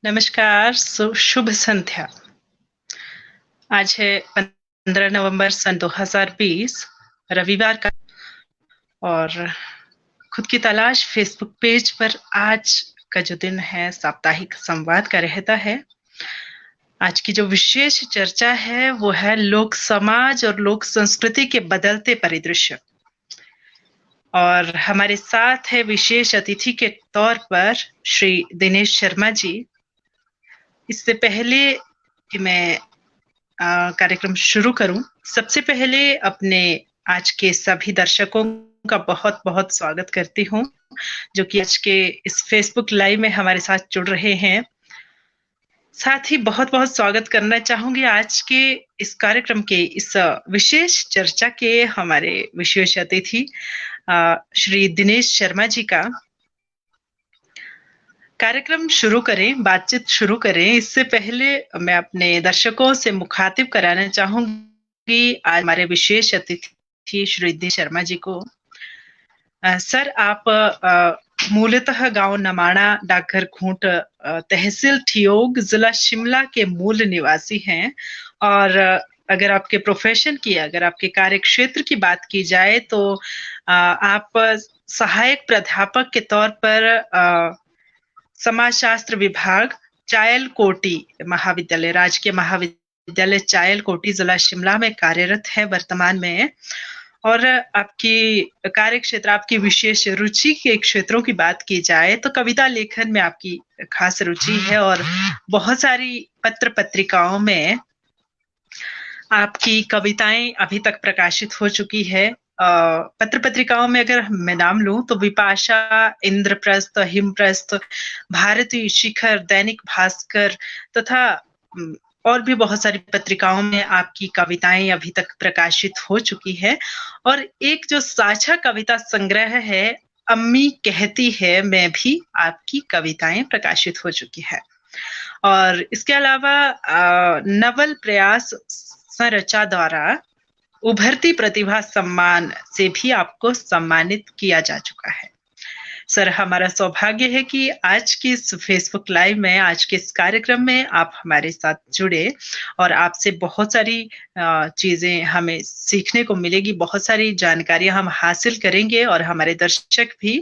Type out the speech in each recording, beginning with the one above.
नमस्कार, शुभ संध्या। आज है 15 नवंबर सन 2020 रविवार का और खुद की तलाश फेसबुक पेज पर आज का जो दिन है साप्ताहिक संवाद का रहता है। आज की जो विशेष चर्चा है वो है लोक समाज और लोक संस्कृति के बदलते परिदृश्य। और हमारे साथ है विशेष अतिथि के तौर पर श्री दिनेश शर्मा जी। इससे पहले कि मैं कार्यक्रम शुरू करूं, सबसे पहले अपने आज के सभी दर्शकों का बहुत-बहुत स्वागत करती हूं, जो कि आज के इस फेसबुक लाइव में हमारे साथ जुड़ रहे हैं। साथ ही बहुत-बहुत स्वागत करना चाहूंगी आज के इस कार्यक्रम के इस विशेष चर्चा के हमारे विशेष अतिथि श्री दिनेश शर्मा जी का। कार्यक्रम शुरू करें, बातचीत शुरू करें, इससे पहले मैं अपने दर्शकों से मुखातिब कराना चाहूंगी आज हमारे विशेष अतिथि श्री दिनेश शर्मा जी को। सर, आप मूलतः गांव नमाणा, डाकघर खूंट, तहसील ठियोग, जिला शिमला के मूल निवासी हैं। और अगर आपके प्रोफेशन की, अगर आपके कार्य क्षेत्र की बात की जाए तो आप सहायक प्राध्यापक के तौर पर समाजशास्त्र विभाग, चायलकोटी महाविद्यालय, राजकीय महाविद्यालय चायलकोटी, जिला शिमला में कार्यरत है वर्तमान में। और आपकी कार्य क्षेत्र, आपकी विशेष रुचि के क्षेत्रों की बात की जाए तो कविता लेखन में आपकी खास रुचि है और बहुत सारी पत्र पत्रिकाओं में आपकी कविताएं अभी तक प्रकाशित हो चुकी है। पत्र पत्रिकाओं में अगर मैं नाम लूं तो विपाशा, इंद्रप्रस्थ, हिमप्रस्थ, भारतीय शिखर, दैनिक भास्कर तथा और भी बहुत सारी पत्रिकाओं में आपकी कविताएं अभी तक प्रकाशित हो चुकी है। और एक जो साझा कविता संग्रह है अम्मी कहती है में भी आपकी कविताएं प्रकाशित हो चुकी है। और इसके अलावा नवल प्रयास संरचा द्वारा उभरती प्रतिभा सम्मान से भी आपको सम्मानित किया जा चुका है। सर, हमारा सौभाग्य है कि आज की इस फेसबुक लाइव में, आज के इस कार्यक्रम में आप हमारे साथ जुड़े और आपसे बहुत सारी चीजें हमें सीखने को मिलेगी, बहुत सारी जानकारियां हम हासिल करेंगे और हमारे दर्शक भी।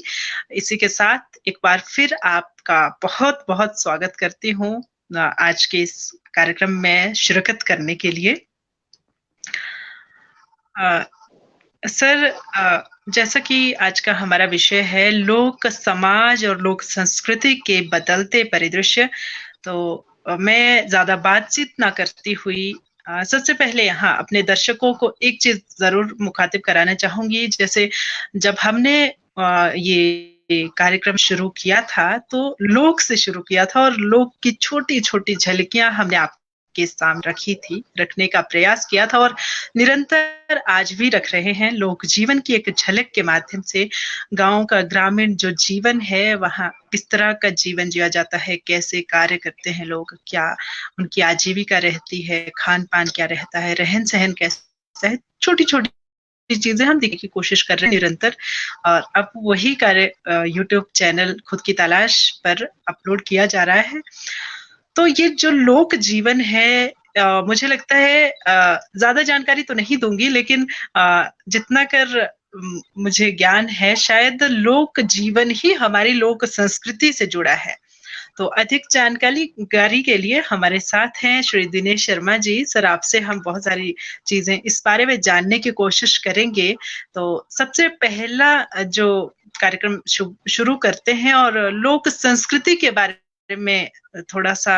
इसी के साथ एक बार फिर आपका बहुत बहुत स्वागत करती हूँ आज के इस कार्यक्रम में शिरकत करने के लिए। सर, जैसा कि आज का हमारा विषय है लोक समाज और लोक संस्कृति के बदलते परिदृश्य, तो मैं ज्यादा बातचीत ना करती हुई सबसे पहले यहाँ अपने दर्शकों को एक चीज जरूर मुखातिब कराना चाहूंगी। जैसे जब हमने ये कार्यक्रम शुरू किया था तो लोक से शुरू किया था और लोक की छोटी छोटी झलकियां हमने आपके सामने रखी थी, रखने का प्रयास किया था और निरंतर आज भी रख रहे हैं। लोक जीवन की एक झलक के माध्यम से गांव का ग्रामीण जो जीवन है, वहाँ किस तरह का जीवन जिया जाता है, कैसे कार्य करते हैं लोग, क्या उनकी आजीविका रहती है, खान पान क्या रहता है, रहन सहन कैसा है, छोटी छोटी चीजें हम देखने की कोशिश कर रहे हैं निरंतर। और अब वही कार्य यूट्यूब चैनल खुद की तलाश पर अपलोड किया जा रहा है। तो ये जो लोक जीवन है, मुझे लगता है ज्यादा जानकारी तो नहीं दूंगी, लेकिन जितना कर मुझे ज्ञान है, शायद लोक जीवन ही हमारी लोक संस्कृति से जुड़ा है। तो अधिक जानकारी के लिए हमारे साथ हैं श्री दिनेश शर्मा जी। सर, आपसे हम बहुत सारी चीजें इस बारे में जानने की कोशिश करेंगे। तो सबसे पहला जो कार्यक्रम शुरू करते हैं और लोक संस्कृति के बारे में थोड़ा सा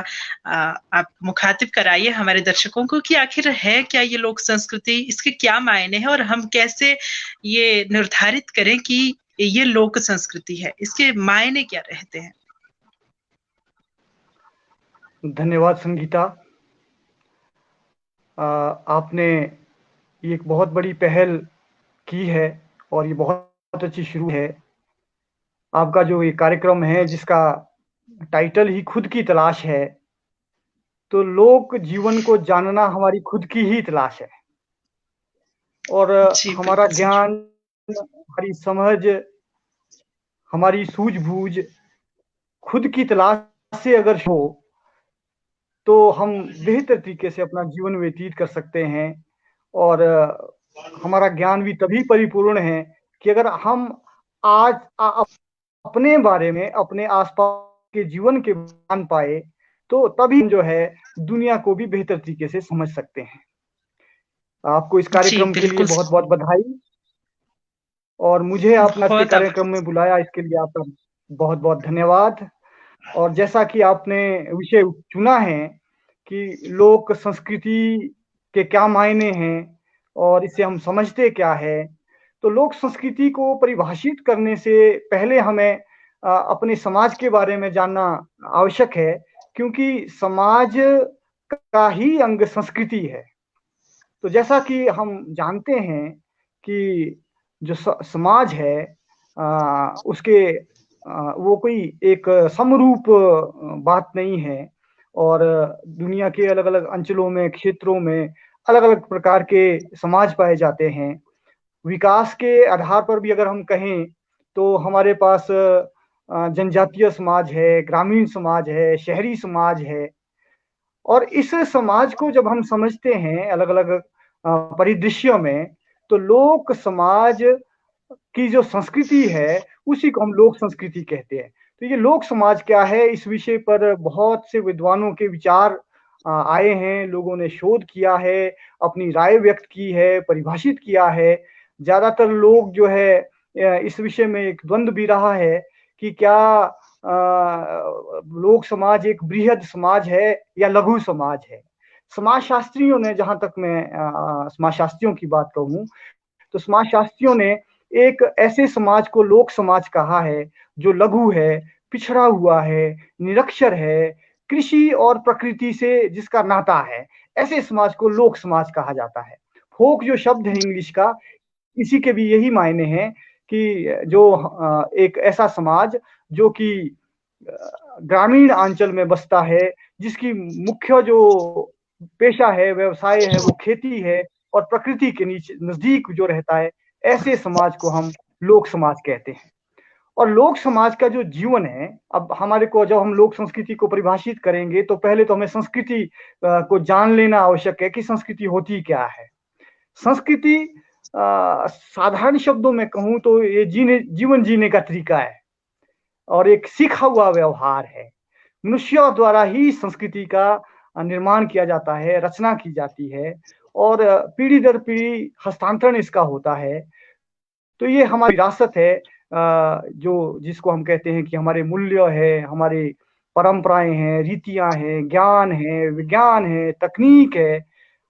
आप मुखातिब कराइए हमारे दर्शकों को कि आखिर है क्या ये लोक संस्कृति, इसके क्या मायने हैं और हम कैसे ये निर्धारित करें कि ये लोक संस्कृति है, इसके मायने क्या रहते हैं। धन्यवाद संगीता। आपने एक बहुत बड़ी पहल की है और ये बहुत अच्छी शुरू है। आपका जो ये कार्यक्रम है जिसका टाइटल ही खुद की तलाश है, तो लोक जीवन को जानना हमारी खुद की ही तलाश है। और हमारा ज्ञान, हमारी समझ, हमारी सूझबूझ खुद की तलाश से अगर हो तो हम बेहतर तरीके से अपना जीवन व्यतीत कर सकते हैं। और हमारा ज्ञान भी तभी परिपूर्ण है कि अगर हम आज अपने बारे में, अपने आसपास के जीवन के जान पाए, तो तभी हम जो है दुनिया को भी बेहतर तरीके से समझ सकते हैं। आपको इस जी, कार्यक्रम के लिए बिल्कुल बहुत-बहुत बधाई, और मुझे आपने आज के बहुत कार्यक्रम में बुलाया, इसके लिए आपका बहुत-बहुत धन्यवाद। और जैसा कि आपने विषय चुना है कि लोक संस्कृति के क्या मायने हैं और इसे हम समझते क्या है, तो लोक संस्कृति को परिभाषित करने से पहले हमें अपने समाज के बारे में जानना आवश्यक है, क्योंकि समाज का ही अंग संस्कृति है। तो जैसा कि हम जानते हैं कि जो समाज है, उसके वो कोई एक समरूप बात नहीं है, और दुनिया के अलग-अलग अंचलों में, क्षेत्रों में अलग-अलग प्रकार के समाज पाए जाते हैं। विकास के आधार पर भी अगर हम कहें, तो हमारे पास जनजातीय समाज है, ग्रामीण समाज है, शहरी समाज है। और इस समाज को जब हम समझते हैं अलग-अलग परिदृश्यों में, तो लोक समाज की जो संस्कृति है, उसी को हम लोक संस्कृति कहते हैं। तो ये लोक समाज क्या है, इस विषय पर बहुत से विद्वानों के विचार आए हैं, लोगों ने शोध किया है, अपनी राय व्यक्त की है, परिभाषित किया है। ज़्यादातर लोग जो है इस विषय में एक द्वंद्व भी रहा है कि क्या लोक समाज एक बृहद समाज है या लघु समाज है। समाजशास्त्रियों ने, जहाँ तक मैं समाजशास्त्रियों की बात कहूँ, तो समाजशास्त्रियों ने एक ऐसे समाज को लोक समाज कहा है जो लघु है, पिछड़ा हुआ है, निरक्षर है, कृषि और प्रकृति से जिसका नाता है, ऐसे समाज को लोक समाज कहा जाता है। फोक जो शब्द है इंग्लिश का, इसी के भी यही मायने हैं कि जो एक ऐसा समाज जो कि ग्रामीण अंचल में बसता है, जिसकी मुख्य जो पेशा है, व्यवसाय है, वो खेती है, और प्रकृति के नीचे नज़दीक जो रहता है, ऐसे समाज को हम लोक समाज कहते हैं। और लोक समाज का जो जीवन है, अब हमारे को जब हम लोक संस्कृति को परिभाषित करेंगे, तो पहले तो हमें संस्कृति को जान लेना आवश्यक है कि संस्कृति होती क्या है। संस्कृति साधारण शब्दों में कहूँ तो ये जीवन जीने का तरीका है, और एक सीखा हुआ व्यवहार है। मनुष्यों द्वारा ही संस्कृति का निर्माण किया जाता है, रचना की जाती है, और पीढ़ी दर पीढ़ी हस्तांतरण इसका होता है। तो ये हमारी विरासत है, जो जिसको हम कहते हैं कि हमारे मूल्य है, हमारे परंपराएं हैं, रीतियां हैं, ज्ञान है, विज्ञान है, तकनीक है।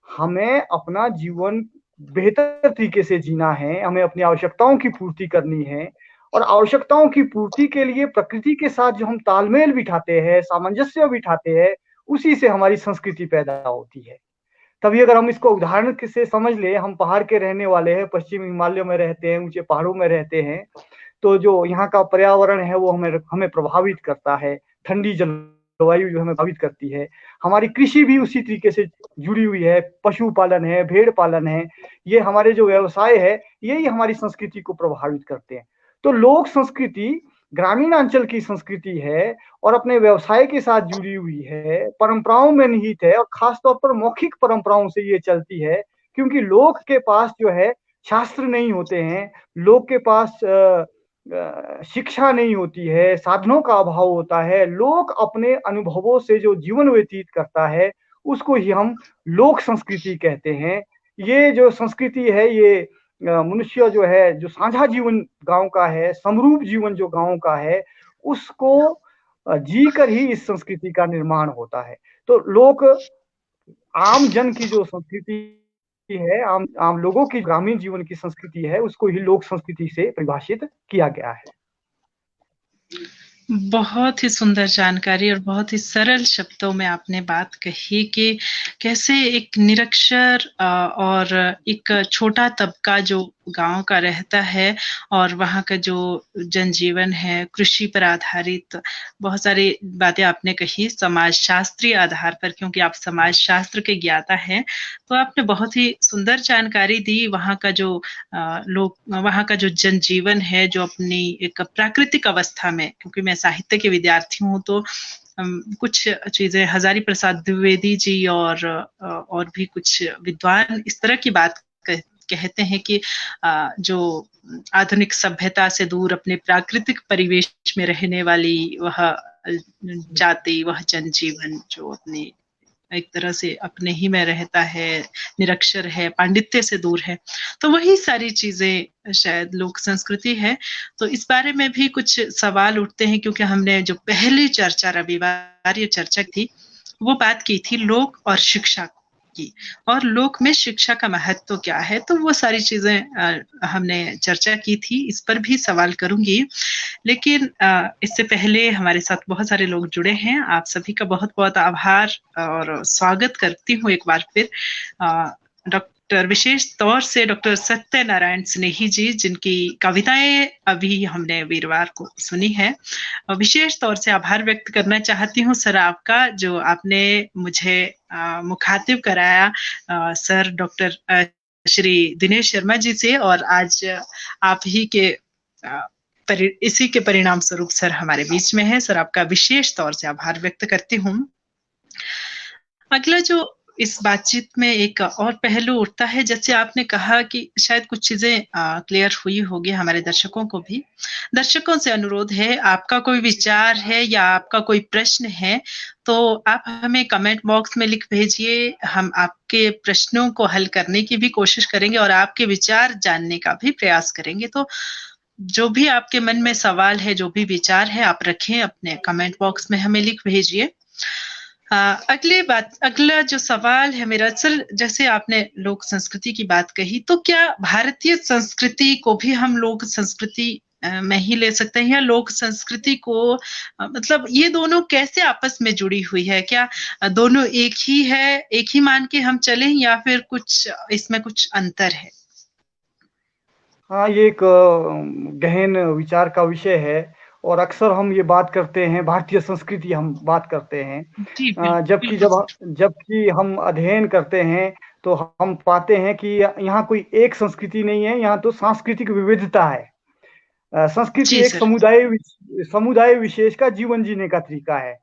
हमें अपना जीवन बेहतर तरीके से जीना है, हमें अपनी आवश्यकताओं की पूर्ति करनी है, और आवश्यकताओं की पूर्ति के लिए प्रकृति के साथ जो हम तालमेल बिठाते हैं, सामंजस्य बिठाते हैं, उसी से हमारी संस्कृति पैदा होती है। तभी अगर हम इसको उदाहरण से समझ ले, हम पहाड़ के रहने वाले हैं, पश्चिमी हिमालय में रहते हैं, ऊंचे पहाड़ों में रहते हैं, तो जो यहाँ का पर्यावरण है वो हमें हमें प्रभावित करता है। ठंडी जलवायु जो हमें प्रभावित करती है। हमारी कृषि भी उसी तरीके से जुड़ी हुई है, पशुपालन है, भेड़ पालन है, ये हमारे जो व्यवसाय है, यही हमारी संस्कृति को प्रभावित करते हैं। तो लोक संस्कृति ग्रामीण अंचल की संस्कृति है, और अपने व्यवसाय के साथ जुड़ी हुई है, परंपराओं में निहित है, और खासतौर पर मौखिक परंपराओं से ये चलती है, क्योंकि लोक के पास जो है शास्त्र नहीं होते हैं, लोग के पास शिक्षा नहीं होती है, साधनों का अभाव होता है। लोग अपने अनुभवों से जो जीवन व्यतीत करता है, उसको ही हम लोक संस्कृति कहते हैं। ये जो संस्कृति है, ये मनुष्य जो है, जो साझा जीवन गाँव का है, समरूप जीवन जो गाँव का है, उसको जीकर ही इस संस्कृति का निर्माण होता है। तो लोक आम जन की जो संस्कृति है, आम आम लोगों की ग्रामीण जीवन की संस्कृति है, उसको ही लोक संस्कृति से परिभाषित किया गया है। बहुत ही सुंदर जानकारी और बहुत ही सरल शब्दों में आपने बात कही कि कैसे एक निरक्षर और एक छोटा तबका जो गांव का रहता है और वहाँ का जो जनजीवन है कृषि पर आधारित, बहुत सारी बातें आपने कही समाज शास्त्रीय आधार पर, क्योंकि आप समाज शास्त्र के ज्ञाता हैं, तो आपने बहुत ही सुंदर जानकारी दी। वहाँ का जो लोग, वहाँ का जो जनजीवन है जो अपनी एक प्राकृतिक अवस्था में, क्योंकि मैं साहित्य के विद्यार्थी हूँ, तो कुछ चीजें हजारी प्रसाद द्विवेदी जी और भी कुछ विद्वान इस तरह की बात कहते हैं कि जो आधुनिक सभ्यता से दूर अपने प्राकृतिक परिवेश में रहने वाली वह जाति, वह जनजीवन जो अपनी एक तरह से अपने ही में रहता है, निरक्षर है, पांडित्य से दूर है, तो वही सारी चीजें शायद लोक संस्कृति है। तो इस बारे में भी कुछ सवाल उठते हैं, क्योंकि हमने जो पहली चर्चा रविवार ये चर्चा थी, वो बात की थी लोक और शिक्षा की, और लोक में शिक्षा का महत्व क्या है। तो वो सारी चीजें हमने चर्चा की थी, इस पर भी सवाल करूंगी। लेकिन इससे पहले हमारे साथ बहुत सारे लोग जुड़े हैं, आप सभी का बहुत बहुत आभार और स्वागत करती हूँ एक बार फिर। डॉक्टर, विशेष तौर से डॉक्टर सत्यनारायण स्नेही जी, जिनकी कविताएं अभी हमने वीरवार को सुनी है, विशेष तौर से आभार व्यक्त करना चाहती हूँ सर आपका, जो आपने मुझे मुखातिब कराया सर डॉक्टर श्री दिनेश शर्मा जी से, और आज आप ही के इसी के परिणाम स्वरूप सर हमारे बीच में है। सर आपका विशेष तौर से आभार व्यक्त करती हूँ। अगला जो इस बातचीत में एक और पहलू उठता है, जैसे आपने कहा कि शायद कुछ चीजें क्लियर हुई होगी हमारे दर्शकों को भी। दर्शकों से अनुरोध है, आपका कोई विचार है या आपका कोई प्रश्न है तो आप हमें कमेंट बॉक्स में लिख भेजिए। हम आपके प्रश्नों को हल करने की भी कोशिश करेंगे और आपके विचार जानने का भी प्रयास करेंगे। तो जो भी आपके मन में सवाल है, जो भी विचार है, आप रखें अपने कमेंट बॉक्स में, हमें लिख भेजिए। अगला जो सवाल है मेरा, सर जैसे आपने लोक संस्कृति की बात कही, तो क्या भारतीय संस्कृति को भी हम लोक संस्कृति में ही ले सकते हैं, या लोक संस्कृति को मतलब ये दोनों कैसे आपस में जुड़ी हुई है? क्या दोनों एक ही है, एक ही मान के हम चलें, या फिर कुछ इसमें कुछ अंतर है? हाँ, ये एक गहन विचार का विषय है, और अक्सर हम ये बात करते हैं, भारतीय संस्कृति हम बात करते हैं, जबकि हम अध्ययन करते हैं तो हम पाते हैं कि यहाँ कोई एक संस्कृति नहीं है, यहाँ तो सांस्कृतिक विविधता है। संस्कृति एक समुदाय विशेष का जीवन जीने का तरीका है।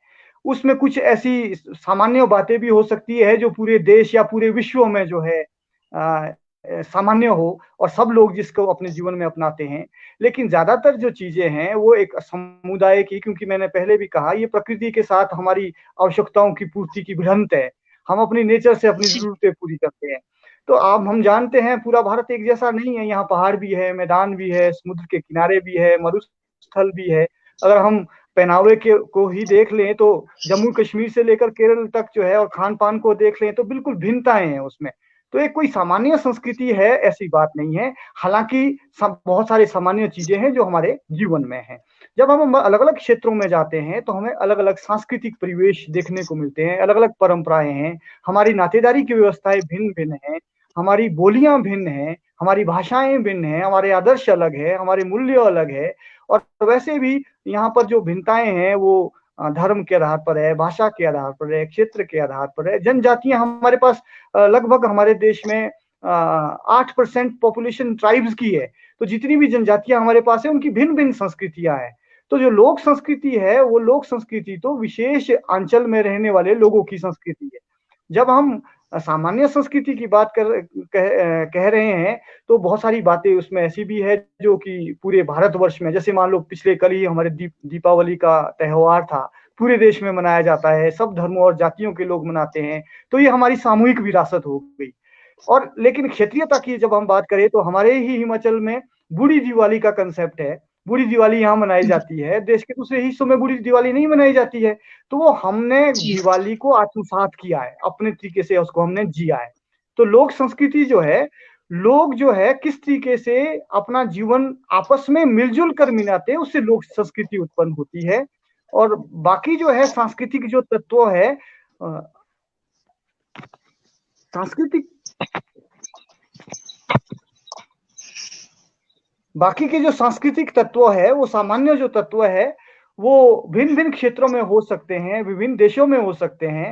उसमें कुछ ऐसी सामान्य बातें भी हो सकती है जो पूरे देश या पूरे विश्व में जो है सामान्य हो और सब लोग जिसको अपने जीवन में अपनाते हैं। लेकिन ज्यादातर जो चीजें हैं वो एक समुदाय की, क्योंकि मैंने पहले भी कहा, ये प्रकृति के साथ हमारी आवश्यकताओं की पूर्ति की भिड़ंत है। हम अपनी नेचर से अपनी जरूरतें पूरी करते हैं। तो अब हम जानते हैं पूरा भारत एक जैसा नहीं है, यहाँ पहाड़ भी है, मैदान भी है, समुद्र के किनारे भी है, मरुस्थल भी है। अगर हम पहनावे को ही देख लें तो जम्मू कश्मीर से लेकर केरल तक जो है, और खान पान को देख लें तो बिल्कुल भिन्नताएं हैं उसमें। तो एक कोई सामान्य संस्कृति है ऐसी बात नहीं है, हालांकि बहुत सारे सामान्य चीजें हैं जो हमारे जीवन में हैं। जब हम अलग अलग क्षेत्रों में जाते हैं तो हमें अलग अलग सांस्कृतिक परिवेश देखने को मिलते हैं, अलग अलग परंपराएं हैं, हमारी नातेदारी की व्यवस्थाएं भिन्न भिन्न हैं, हमारी बोलियां भिन्न हैं, हमारी भाषाएं भिन्न हैं, हमारे आदर्श अलग है, हमारे मूल्य अलग है। और वैसे भी यहाँ पर जो भिन्नताएं हैं वो धर्म के आधार पर है, भाषा के आधार पर है, क्षेत्र के आधार पर है। जनजातियां हमारे पास लगभग हमारे देश में 8% पॉपुलेशन ट्राइब्स की है। तो जितनी भी जनजातियां हमारे पास है उनकी भिन्न भिन्न संस्कृतियां हैं। तो जो लोक संस्कृति है वो लोक संस्कृति तो विशेष अंचल में रहने वाले लोगों की संस्कृति है। जब हम सामान्य संस्कृति की बात कह रहे हैं तो बहुत सारी बातें उसमें ऐसी भी है जो कि पूरे भारतवर्ष में, जैसे मान लो पिछले कल ही हमारे दीपावली का त्योहार था, पूरे देश में मनाया जाता है, सब धर्मों और जातियों के लोग मनाते हैं। तो ये हमारी सामूहिक विरासत हो गई। और लेकिन क्षेत्रीयता की जब हम बात करें तो हमारे ही हिमाचल में बूढ़ी दिवाली का कंसेप्ट है। बूढ़ी दिवाली यहाँ मनाई जाती है, देश के दूसरे हिस्सों में बूढ़ी दिवाली नहीं मनाई जाती है। तो वो हमने दिवाली को आत्मसात किया है, अपने तरीके से उसको हमने जिया है। तो लोक संस्कृति जो है, लोग जो है किस तरीके से अपना जीवन आपस में मिलजुल कर मिलाते हैं, उससे लोक संस्कृति उत्पन्न होती है। और बाकी जो है सांस्कृतिक जो तत्व है, बाकी के जो सांस्कृतिक तत्व है, वो सामान्य जो तत्व है वो भिन्न भिन्न क्षेत्रों में हो सकते हैं, विभिन्न देशों में हो सकते हैं।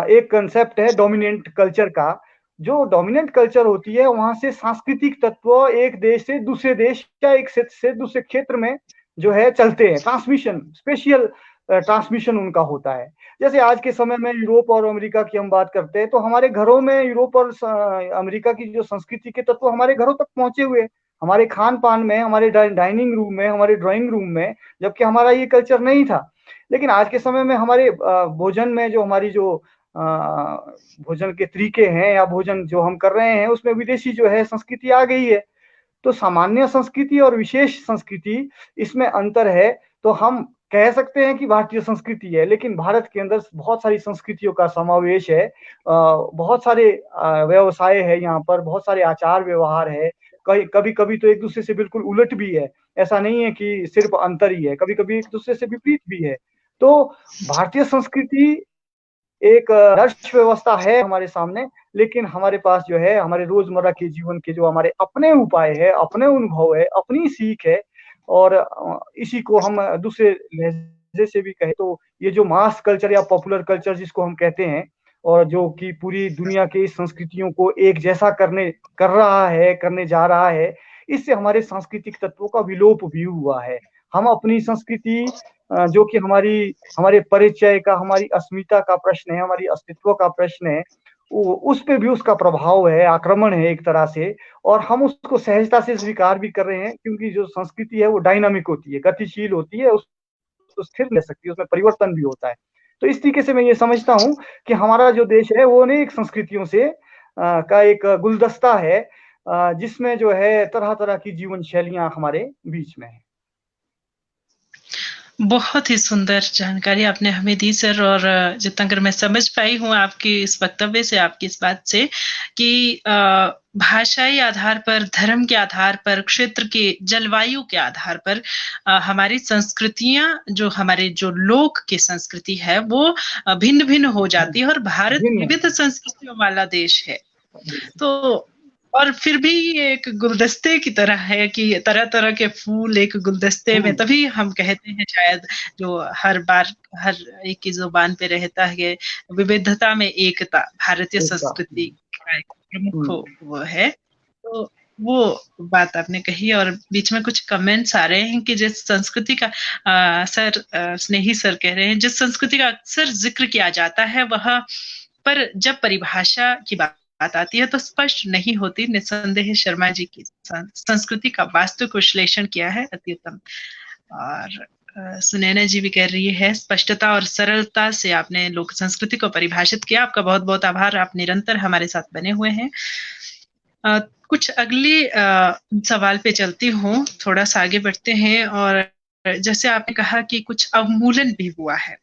एक कंसेप्ट है डोमिनेंट कल्चर का। जो डोमिनेंट कल्चर होती है वहां से सांस्कृतिक तत्व एक देश से दूसरे देश या एक क्षेत्र से दूसरे क्षेत्र में जो है चलते हैं। ट्रांसमिशन, स्पेशियल ट्रांसमिशन उनका होता है। जैसे आज के समय में यूरोप और अमेरिका की हम बात करते हैं, तो हमारे घरों में यूरोप और अमेरिका की जो संस्कृति के तत्व हमारे घरों तक पहुंचे हुए हैं, हमारे खान पान में, हमारे डाइनिंग रूम में, हमारे ड्राइंग रूम में, जबकि हमारा ये कल्चर नहीं था। लेकिन आज के समय में हमारे भोजन में जो हमारी जो भोजन के तरीके हैं या भोजन जो हम कर रहे हैं, उसमें विदेशी जो है संस्कृति आ गई है। तो सामान्य संस्कृति और विशेष संस्कृति, इसमें अंतर है। तो हम कह सकते हैं कि भारतीय संस्कृति है, लेकिन भारत के अंदर बहुत सारी संस्कृतियों का समावेश है। बहुत सारे व्यवसाय है यहाँ पर, बहुत सारे आचार व्यवहार है। कभी कभी तो एक दूसरे से बिल्कुल उलट भी है। ऐसा नहीं है कि सिर्फ अंतर ही है, कभी कभी एक दूसरे से विपरीत भी है। तो भारतीय संस्कृति एक आदर्श व्यवस्था है हमारे सामने, लेकिन हमारे पास जो है हमारे रोजमर्रा के जीवन के जो हमारे अपने उपाय है, अपने अनुभव है, अपनी सीख है। और इसी को हम दूसरे लहजे से भी कहें तो ये जो मास कल्चर या पॉपुलर कल्चर जिसको हम कहते हैं, और जो कि पूरी दुनिया की संस्कृतियों को एक जैसा कर रहा है, करने जा रहा है, इससे हमारे सांस्कृतिक तत्वों का विलोप भी हुआ है। हम अपनी संस्कृति जो कि हमारे परिचय का, हमारी अस्मिता का प्रश्न है, हमारी अस्तित्व का प्रश्न है, उस पे भी उसका प्रभाव है, आक्रमण है एक तरह से। और हम उसको सहजता से स्वीकार भी कर रहे हैं, क्योंकि जो संस्कृति है वो डायनामिक होती है, गतिशील होती है, उसको स्थिर रह सकती है, उसमें परिवर्तन भी होता है। तो इस तरीके से मैं ये समझता हूँ कि हमारा जो देश है वो अनेक संस्कृतियों से का एक गुलदस्ता है, जिसमें जो है तरह तरह की जीवन शैलियां हमारे बीच में है। बहुत ही सुंदर जानकारी आपने हमें दी सर। और जितना अगर मैं समझ पाई हूँ आपकी इस वक्तव्य से, आपकी इस बात से, कि भाषाई आधार पर, धर्म के आधार पर, क्षेत्र के जलवायु के आधार पर हमारी संस्कृतियां, जो हमारे जो लोक की संस्कृति है वो भिन्न भिन्न हो जाती है। और भारत विविध संस्कृतियों वाला देश है। तो और फिर भी ये एक गुलदस्ते की तरह है कि तरह तरह के फूल एक गुलदस्ते में, तभी हम कहते हैं शायद, जो हर बार हर एक की जुबान पे रहता है, विविधता में एकता भारतीय संस्कृति का एक प्रमुख वो है। तो वो बात आपने कही। और बीच में कुछ कमेंट्स आ रहे हैं कि जिस संस्कृति का सर स्नेही सर कह रहे हैं, जिस संस्कृति का अक्सर जिक्र किया जाता है वह, पर जब परिभाषा की बात आती है तो स्पष्ट नहीं होती। निस्संदेह शर्मा जी की संस्कृति का वास्तविक विश्लेषण किया है, अति उत्तम। और सुनैना जी भी कह रही है, स्पष्टता और सरलता से आपने लोक संस्कृति को परिभाषित किया। आपका बहुत बहुत आभार, आप निरंतर हमारे साथ बने हुए हैं। कुछ अगली सवाल पे चलती हूँ, थोड़ा सा आगे बढ़ते हैं। और जैसे आपने कहा कि कुछ अवमूलन भी हुआ है,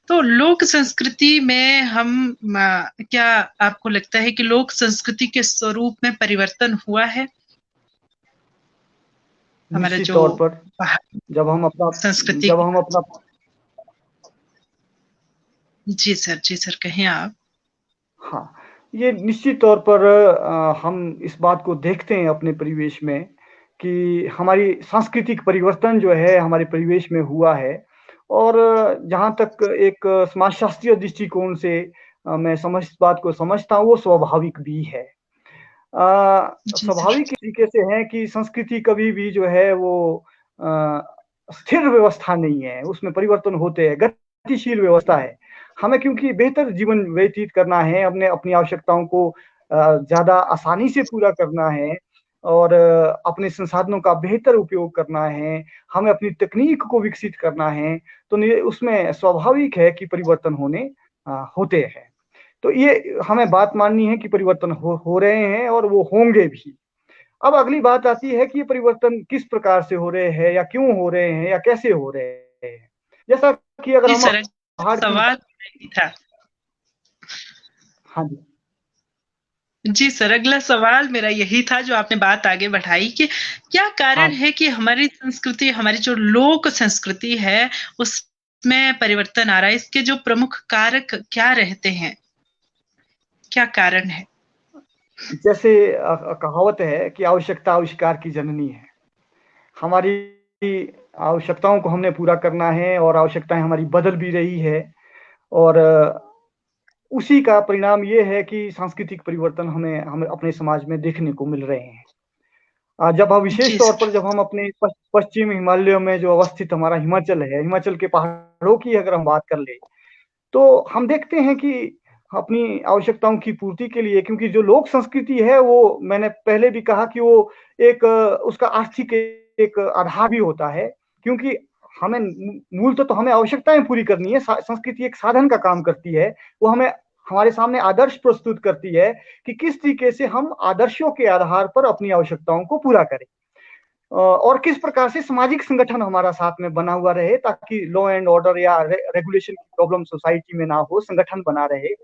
तो लोक संस्कृति में हम क्या आपको लगता है कि लोक संस्कृति के स्वरूप में परिवर्तन हुआ है? हमारा निश्चित जो तौर पर जब हम अपना जी सर कहें आप। हाँ, ये निश्चित तौर पर हम इस बात को देखते हैं अपने परिवेश में कि हमारी सांस्कृतिक परिवर्तन जो है हमारे परिवेश में हुआ है। और जहाँ तक एक समाजशास्त्रीय दृष्टिकोण से मैं इस बात को समझता हूँ, वो स्वाभाविक भी है। स्वाभाविक तरीके से है कि संस्कृति कभी भी जो है वो स्थिर व्यवस्था नहीं है, उसमें परिवर्तन होते हैं, गतिशील व्यवस्था है। हमें क्योंकि बेहतर जीवन व्यतीत करना है, अपनी आवश्यकताओं को ज़्यादा आसानी से पूरा करना है और अपने संसाधनों का बेहतर उपयोग करना है, हमें अपनी तकनीक को विकसित करना है, तो उसमें स्वाभाविक है कि परिवर्तन होते हैं। तो ये हमें बात माननी है कि परिवर्तन हो रहे हैं और वो होंगे भी। अब अगली बात आती है कि ये परिवर्तन किस प्रकार से हो रहे हैं या क्यों हो रहे हैं या कैसे हो रहे हैं। जैसा कि अगर हम सवाल था। हाँ जी जी सर, अगला सवाल मेरा यही था जो आपने बात आगे बढ़ाई कि क्या कारण है कि हमारी संस्कृति, हमारी जो लोक संस्कृति है उसमें परिवर्तन आ रहा है। इसके जो प्रमुख कारक क्या रहते हैं, क्या कारण है? जैसे कहावत है कि आवश्यकता आविष्कार की जननी है। हमारी आवश्यकताओं को हमने पूरा करना है और आवश्यकताएं हमारी बदल भी रही है। और उसी का परिणाम ये है कि सांस्कृतिक परिवर्तन हमें अपने समाज में देखने को मिल रहे हैं। जब हम विशेष जी तौर पर सर। जब हम अपने पश्चिम हिमालयों में जो अवस्थित हमारा हिमाचल है, हिमाचल के पहाड़ों की अगर हम बात कर लें, तो हम देखते हैं कि अपनी आवश्यकताओं की पूर्ति के लिए, क्योंकि जो लोक संस्कृति है वो मैंने पहले भी कहा कि वो एक उसका आर्थिक एक आधार भी होता है, क्योंकि हमें मूलतः तो हमें आवश्यकताएं पूरी करनी है। संस्कृति एक साधन का काम करती है। वो हमें हमारे सामने आदर्श प्रस्तुत करती है कि किस तरीके से हम आदर्शों के आधार पर अपनी आवश्यकताओं को पूरा करें, और किस प्रकार से सामाजिक संगठन हमारा साथ में बना हुआ रहे, ताकि लॉ एंड ऑर्डर या रेगुलेशन की प्रॉब्लम सोसाइटी में ना हो, संगठन बना रहे।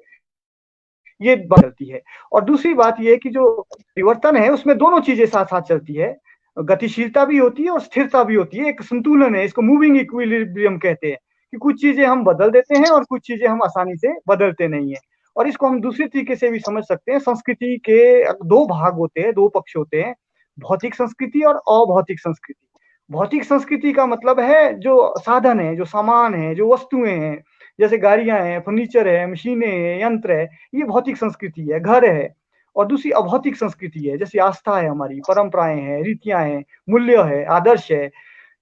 ये बात चलती है। और दूसरी बात ये है कि जो परिवर्तन है उसमें दोनों चीजें साथ-साथ चलती है। गतिशीलता भी होती है और स्थिरता भी होती है। एक संतुलन है, इसको मूविंग इक्विलिब्रियम कहते हैं, कि कुछ चीजें हम बदल देते हैं और कुछ चीजें हम आसानी से बदलते नहीं हैं। और इसको हम दूसरे तरीके से भी समझ सकते हैं। संस्कृति के 2 भाग होते हैं, 2 पक्ष होते हैं, भौतिक संस्कृति और अभौतिक संस्कृति। भौतिक संस्कृति का मतलब है जो साधन है, जो सामान है, जो वस्तुएँ हैं, जैसे गाड़ियाँ हैं, फर्नीचर है, मशीनें हैं, यंत्र है, ये भौतिक संस्कृति है, घर है। और दूसरी अभौतिक संस्कृति है, जैसे आस्था है हमारी, परंपराएँ हैं, रीतियाँ हैं, मूल्य है, आदर्श है,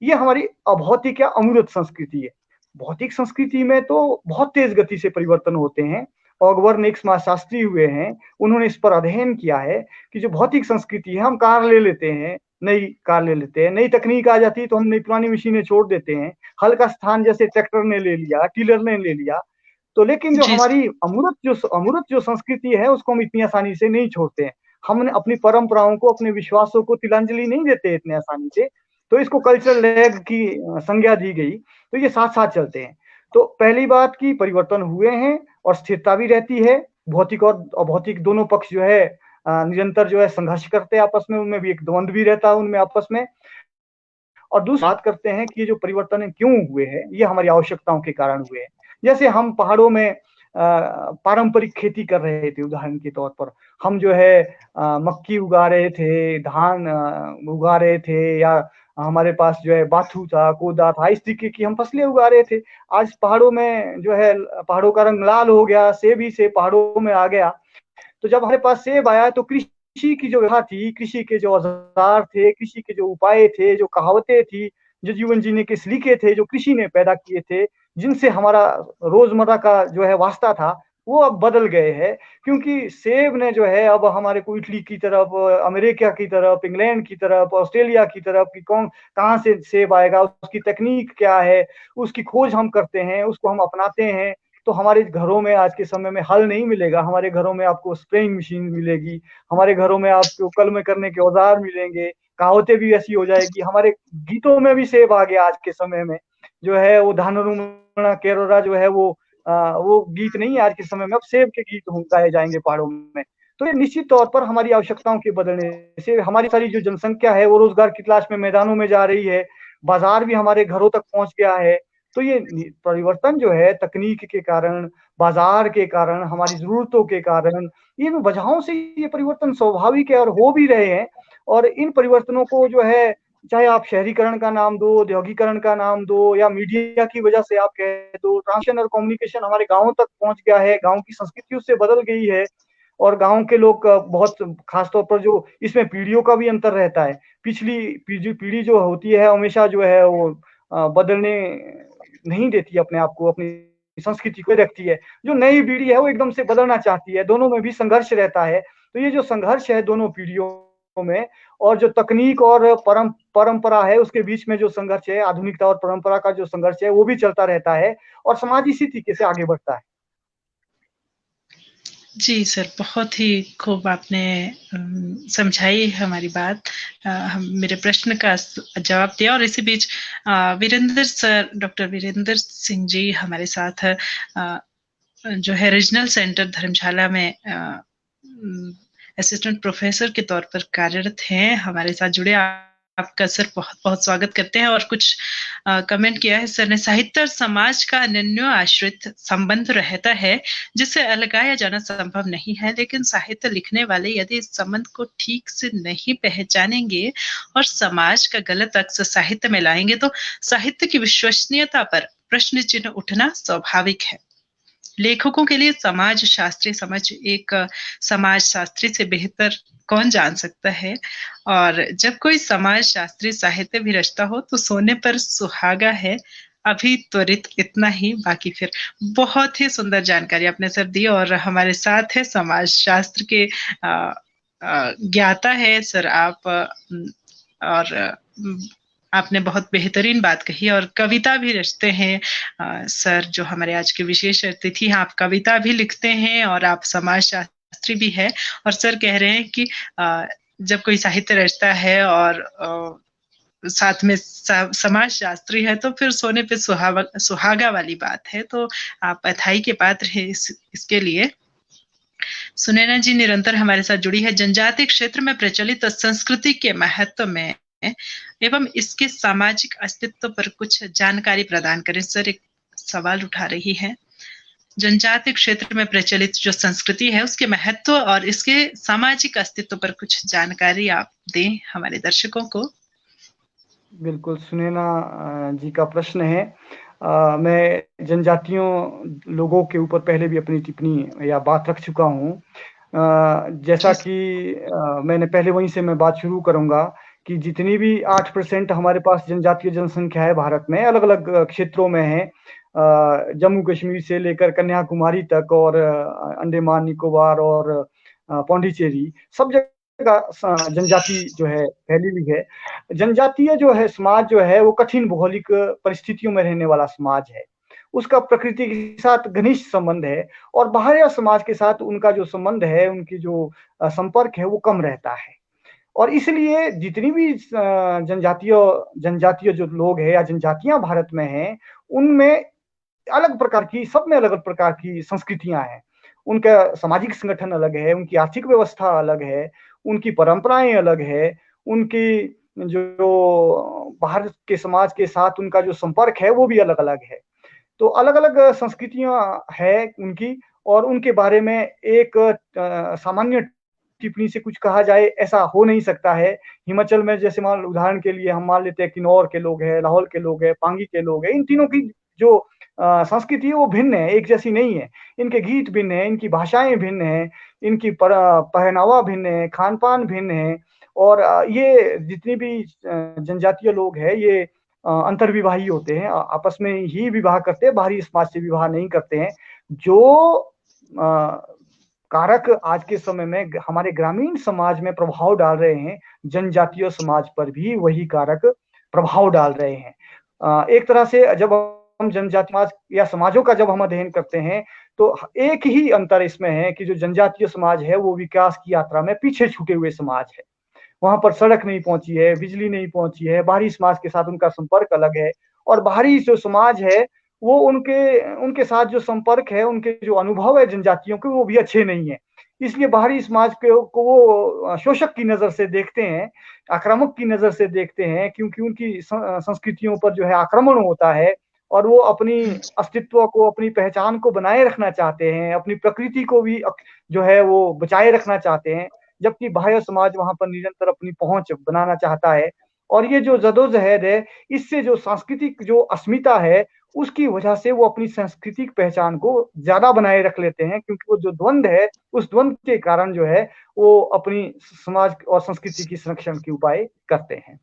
ये हमारी अभौतिक या अमूर्त संस्कृति है। भौतिक संस्कृति में तो बहुत तेज गति से परिवर्तन होते हैं। ऑगबर्न एक समाजशास्त्री हुए हैं, उन्होंने इस पर अध्ययन किया है कि जो भौतिक संस्कृति है, हम कार ले लेते हैं, नई कार ले लेते हैं, नई तकनीक आ जाती है तो हम नई पुरानी मशीनें छोड़ देते हैं। हल का स्थान जैसे ट्रैक्टर ने ले लिया, टिलर ने ले लिया। तो लेकिन जो जी सर। हमारी अमूर्त जो संस्कृति है, उसको हम इतनी आसानी से नहीं छोड़ते हैं। हमने अपनी परंपराओं को, अपने विश्वासों को तिलांजलि नहीं देते इतने आसानी से। तो इसको कल्चरल लैग की संज्ञा दी गई। तो ये साथ-साथ चलते हैं। तो पहली बात कि परिवर्तन हुए हैं और स्थिरता भी रहती है। भौतिक और अभौतिक दोनों पक्ष जो है निरंतर जो है संघर्ष करते हैं आपस में, उनमें भी एक द्वंद भी रहता है उनमें आपस में। और दूसरी बात करते हैं कि ये जो परिवर्तन है क्यों हुए हैं, ये हमारी आवश्यकताओं के कारण हुए हैं। जैसे हम पहाड़ों में पारंपरिक खेती कर रहे थे, उदाहरण के तौर पर हम जो है मक्की उगा रहे थे, धान उगा रहे थे, या हमारे पास जो है बाथू था, कोदा था, इस तरीके की हम फसलें उगा रहे थे। आज पहाड़ों में जो है पहाड़ों का रंग लाल हो गया, सेब ही सेब पहाड़ों में आ गया। तो जब हमारे पास सेब आया तो कृषि की जो व्यवस्था थी, कृषि के जो औज़ार थे, कृषि के जो उपाय थे, जो कहावतें थी, जो जीवन जीने के सलीके थे, जो कृषि ने पैदा किए थे, जिनसे हमारा रोज़मर्रा का जो है वास्ता था, वो अब बदल गए हैं। क्योंकि सेब ने जो है अब हमारे को इटली की तरफ, अमेरिका की तरफ, इंग्लैंड की तरफ, ऑस्ट्रेलिया की तरफ कि कौन कहाँ से सेब आएगा, उसकी तकनीक क्या है, उसकी खोज हम करते हैं, उसको हम अपनाते हैं। तो हमारे घरों में आज के समय में हल नहीं मिलेगा, हमारे घरों में आपको स्प्रेइंग मशीन मिलेगी, हमारे घरों में आपको कलम करने के औज़ार मिलेंगे, कहावतें भी ऐसी हो जाएगी, हमारे गीतों में भी सेब आ गया आज के समय में, जो है वो धानुरुमणा केरोरा जो है वो गीत नहीं है आज के समय में, अब सेब के गीत हों गाए जाएँगे पहाड़ों में। तो ये निश्चित तौर पर हमारी आवश्यकताओं के बदलने से हमारी सारी जो जनसंख्या है वो रोज़गार की तलाश में मैदानों में जा रही है, बाज़ार भी हमारे घरों तक पहुँच गया है। तो ये परिवर्तन जो है तकनीक के कारण, बाज़ार के कारण, हमारी ज़रूरतों के कारण, इन वजहों से ये परिवर्तन स्वाभाविक है और हो भी रहे हैं। और इन परिवर्तनों को जो है, चाहे आप शहरीकरण का नाम दो, औद्योगीकरण का नाम दो, या मीडिया की वजह से आप कह दो, ट्रांसमिशन और कम्युनिकेशन हमारे गाँवों तक पहुँच गया है, गाँव की संस्कृति उससे बदल गई है। और गाँव के लोग बहुत ख़ास तौर पर जो इसमें पीढ़ियों का भी अंतर रहता है। पिछली पीढ़ी पीढ़ी जो होती है हमेशा जो है वो बदलने नहीं देती अपने आप को, अपनी संस्कृति को रखती है। जो नई पीढ़ी है वो एकदम से बदलना चाहती है, दोनों में भी संघर्ष रहता है। तो ये जो संघर्ष है दोनों पीढ़ियों में, और जो तकनीक और परंपरा है उसके बीच में जो संघर्ष है, आधुनिकता और परंपरा का जो संघर्ष है वो भी चलता रहता है, और समाज इसी तरीके से आगे बढ़ता है। जी सर, बहुत ही खूब आपने समझाई हमारी बात, हम मेरे प्रश्न का जवाब दिया। और इसी बीच वीरेंद्र सर, डॉक्टर वीरेंद्र सिंह जी हमारे साथ जो है रीजनल सेंटर धर्मशाला में असिस्टेंट प्रोफेसर के तौर पर कार्यरत हैं, हमारे साथ जुड़े। आपका सर बहुत बहुत स्वागत करते हैं। और कुछ कमेंट किया है सर ने, साहित्य और समाज का अनन्य आश्रित संबंध रहता है जिसे अलगाया जाना संभव नहीं है, लेकिन साहित्य लिखने वाले यदि इस संबंध को ठीक से नहीं पहचानेंगे और समाज का गलत अक्स साहित्य में लाएंगे तो साहित्य की विश्वसनीयता पर प्रश्न चिन्ह उठना स्वाभाविक है। लेखकों के लिए समाज शास्त्री समझ एक समाज शास्त्री से बेहतर कौन जान सकता है। और जब कोई समाज शास्त्री साहित्य भी रचता हो तो सोने पर सुहागा है। अभी त्वरित इतना ही, बाकी फिर बहुत ही सुंदर जानकारी आपने सर दी। और हमारे साथ है समाज शास्त्र के ज्ञाता है सर आप, और आपने बहुत बेहतरीन बात कही। और कविता भी रचते हैं सर, जो हमारे आज के विशेष अतिथि हैं। आप कविता भी लिखते हैं और आप समाज शास्त्री भी है। और सर कह रहे हैं कि जब कोई साहित्य रचता है और साथ में समाज शास्त्री है तो फिर सोने पे सुहागा वाली बात है। तो आप बधाई के पात्र है इसके लिए। सुनैना जी निरंतर हमारे साथ जुड़ी है। जनजातीय क्षेत्र में प्रचलित संस्कृति के महत्व में एवं इसके सामाजिक अस्तित्व पर कुछ जानकारी प्रदान करें। सर एक सवाल उठा रही है, जनजातीय क्षेत्र में प्रचलित जो संस्कृति है उसके महत्व और इसके सामाजिक अस्तित्व पर कुछ जानकारी आप दें हमारे दर्शकों को। बिल्कुल, सुनैना जी का प्रश्न है। मैं जनजातियों लोगों के ऊपर पहले भी अपनी टिप्पणी या बात रख चुका हूँ। जैसा कि मैंने पहले वहीं से मैं बात शुरू करूँगा कि जितनी भी 8% हमारे पास जनजातीय जनसंख्या है भारत में, अलग-अलग क्षेत्रों में है। जम्मू कश्मीर से लेकर कन्याकुमारी तक और अंडमान निकोबार और पौंडीचेरी, सब जगह जनजाति जो है फैली हुई है। जनजातीय जो है समाज जो है वो कठिन भौगोलिक परिस्थितियों में रहने वाला समाज है। उसका प्रकृति के साथ घनिष्ठ संबंध है और बाहरी समाज के साथ उनका जो संबंध है, उनकी जो संपर्क है वो कम रहता है। और इसलिए जितनी भी जनजातीय जो लोग हैं या जनजातियां भारत में हैं, उनमें अलग प्रकार की, सब में अलग-अलग प्रकार की संस्कृतियां हैं। उनका सामाजिक संगठन अलग है, उनकी आर्थिक व्यवस्था अलग है, उनकी परंपराएं अलग है, उनकी जो बाहर के समाज के साथ उनका जो संपर्क है वो भी अलग-अलग है। तो अलग-अलग संस्कृतियां हैं उनकी, और उनके बारे में एक सामान्य टिप्पणी से कुछ कहा जाए ऐसा हो नहीं सकता है। हिमाचल में जैसे मान उदाहरण के लिए हम मान लेते हैं किन्नौर के लोग हैं, लाहौल के लोग हैं, पांगी के लोग हैं। इन तीनों की जो संस्कृति है वो भिन्न है, एक जैसी नहीं है। इनके गीत भिन्न हैं, इनकी भाषाएं भिन्न हैं, इनकी पहनावा भिन्न है, खान-पान भिन्न है। और ये जितनी भी जनजातीय लोग हैं ये अंतर्विवाही होते हैं, आपस में ही विवाह करते हैं, बाहरी समाज से विवाह नहीं करते हैं। जो कारक आज के समय में हमारे ग्रामीण समाज में प्रभाव डाल रहे हैं, जनजातीय समाज पर भी वही कारक प्रभाव डाल रहे हैं। एक तरह से जब हम जनजातीय समाज या समाजों का जब हम अध्ययन करते हैं तो एक ही अंतर इसमें है कि जो जनजातीय समाज है वो विकास की यात्रा में पीछे छूटे हुए समाज है। वहां पर सड़क नहीं पहुंची है, बिजली नहीं पहुंची है, बाहरी समाज के साथ उनका संपर्क अलग है। और बाहरी जो समाज है वो उनके साथ जो संपर्क है, उनके जो अनुभव है जनजातियों के, वो भी अच्छे नहीं है। इसलिए बाहरी समाज को वो शोषक की नजर से देखते हैं, आक्रामक की नजर से देखते हैं, क्योंकि उनकी संस्कृतियों पर जो है आक्रमण होता है और वो अपनी अस्तित्व को, अपनी पहचान को बनाए रखना चाहते हैं, अपनी प्रकृति को भी जो है वो बचाए रखना चाहते हैं। जबकि बाह्य समाज वहां पर निरंतर अपनी पहुंच बनाना चाहता है। और ये जो जदोजहद है, इससे जो सांस्कृतिक जो अस्मिता है, उसकी वजह से वो अपनी सांस्कृतिक पहचान को ज्यादा बनाए रख लेते हैं, क्योंकि वो जो द्वंद है, उस द्वंद के कारण जो है वो अपनी समाज और संस्कृति की संरक्षण के उपाय करते हैं।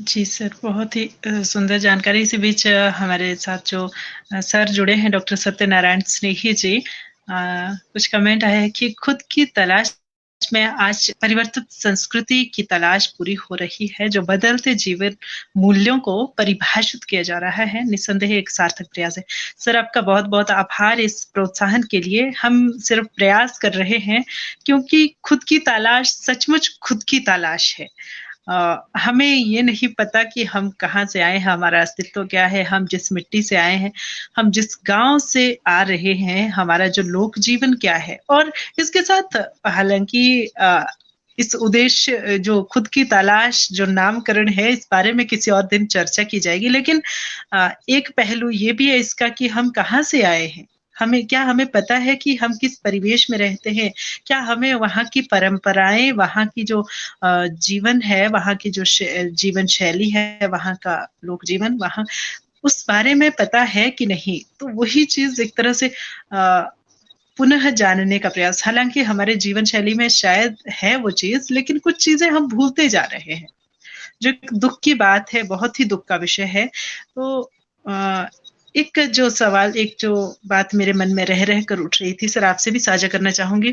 जी सर, बहुत ही सुंदर जानकारी। इसी बीच हमारे साथ जो सर जुड़े हैं डॉक्टर सत्यनारायण स्नेही जी, कुछ कमेंट आया है कि खुद की तलाश में आज परिवर्तित संस्कृति की तलाश पूरी हो रही है, जो बदलते जीवन मूल्यों को परिभाषित किया जा रहा है। निसंदेह एक सार्थक प्रयास है। सर आपका बहुत बहुत आभार इस प्रोत्साहन के लिए। हम सिर्फ प्रयास कर रहे हैं क्योंकि खुद की तलाश सचमुच खुद की तलाश है। हमें ये नहीं पता कि हम कहाँ से आए हैं, हमारा अस्तित्व क्या है, हम जिस मिट्टी से आए हैं, हम जिस गांव से आ रहे हैं, हमारा जो लोक जीवन क्या है। और इसके साथ हालांकि इस उद्देश्य जो खुद की तलाश जो नामकरण है, इस बारे में किसी और दिन चर्चा की जाएगी। लेकिन एक पहलू ये भी है इसका कि हम कहाँ से आए हैं, हमें पता है कि हम किस परिवेश में रहते हैं, क्या हमें वहाँ की परंपराएं, वहाँ की जो जीवन है, वहाँ की जो जीवन शैली है, वहाँ का लोक जीवन, वहाँ उस बारे में पता है कि नहीं, तो वही चीज़ एक तरह से पुनः जानने का प्रयास। हालाँकि हमारे जीवन शैली में शायद है वो चीज़, लेकिन कुछ चीज़ें हम भूलते जा रहे हैं, जो एक दुःख की बात है, बहुत ही दुःख का विषय है। तो अ, एक जो बात मेरे मन में रह कर उठ रही थी, सर आपसे भी साझा करना चाहूँगी।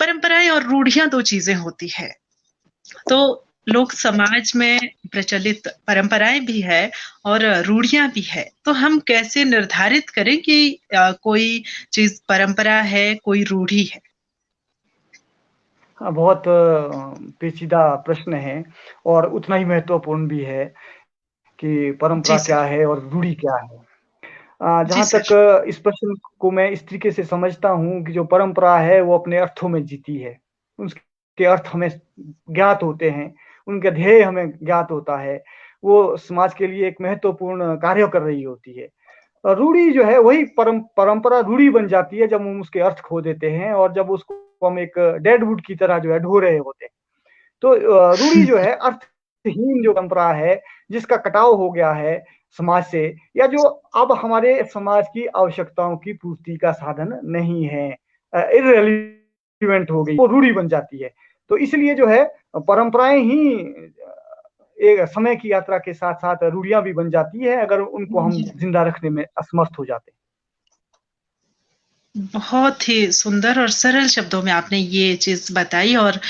परंपराएँ और रूढ़ियाँ 2 चीज़ें होती हैं। तो लोक समाज में प्रचलित परंपराएँ भी है और रूढ़ियाँ भी है। तो हम कैसे निर्धारित करें कि कोई चीज़ परंपरा है, कोई रूढ़ी है? हाँ, बहुत पेचीदा प्रश्न है और उतना ही महत्वपूर्ण भी है कि जी परंपरा सर। क्या है और रूढ़ी क्या है। जी जहाँ तक सर। इस प्रश्न को मैं इस तरीके से समझता हूँ कि जो परंपरा है वो अपने अर्थों में जीती है। उसके अर्थ हमें ज्ञात होते हैं, उनका ध्येय हमें ज्ञात होता है। वो समाज के लिए एक महत्वपूर्ण कार्य कर रही होती है। रूढ़ी जो है वही परंपरा रूढ़ी बन जाती है जब हम उसके अर्थ खो देते हैं और जब उसको हम एक डेड वुड की तरह जो है ढो रहे होते हैं। तो रूढ़ी जो है अर्थहीन जो परंपरा है, जिसका कटाव हो गया है समाज से या जो अब हमारे समाज की आवश्यकताओं की पूर्ति का साधन नहीं है, इर्रेलेवेंट हो गई, वो रूढ़ी बन जाती है। तो इसलिए जो है परंपराएँ ही एक समय की यात्रा के साथ-साथ रूढ़ियाँ भी बन जाती है, अगर उनको हम जी। ज़िंदा रखने में असमर्थ हो जाते हैं। बहुत ही सुंदर और सरल शब्दों में आपने ये चीज़ बताई और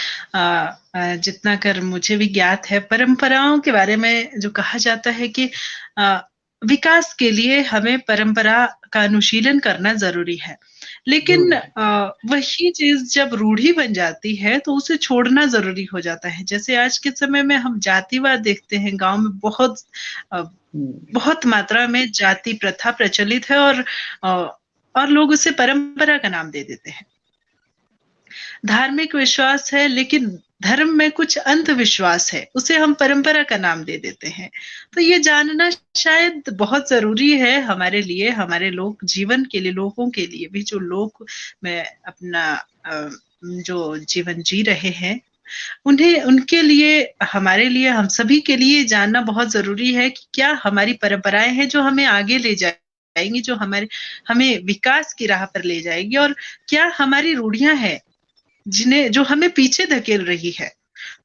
जितना कर मुझे भी ज्ञात है, परंपराओं के बारे में जो कहा जाता है कि अ, विकास के लिए हमें परंपरा का अनुशीलन करना ज़रूरी है। लेकिन ज़रूरी है। वही चीज़ जब रूढ़ी बन जाती है, तो उसे छोड़ना ज़रूरी हो जाता है। जैसे आज के समय में हम जातिवाद देखते हैं, गाँव में अ, हुँ। बहुत मात्रा में जाति प्रथा प्रचलित है अ, और लोग उसे परंपरा का नाम दे देते हैं। धार्मिक विश्वास है, लेकिन धर्म में कुछ अंधविश्वास है, उसे हम परंपरा का नाम दे देते हैं। तो ये जानना शायद बहुत ज़रूरी है हमारे लिए, हमारे लोक जीवन के लिए, लोगों के लिए भी जो लोक में अपना जो जीवन जी रहे हैं, उन्हें उनके लिए, हमारे लिए, हम सभी के लिए जानना बहुत ज़रूरी है कि क्या हमारी परंपराएँ हैं जो हमें आगे ले जाएँगी, जो हमें विकास की राह पर ले जाएगी और क्या हमारी रूढ़ियाँ हैं, जिन्हें जो हमें पीछे धकेल रही है।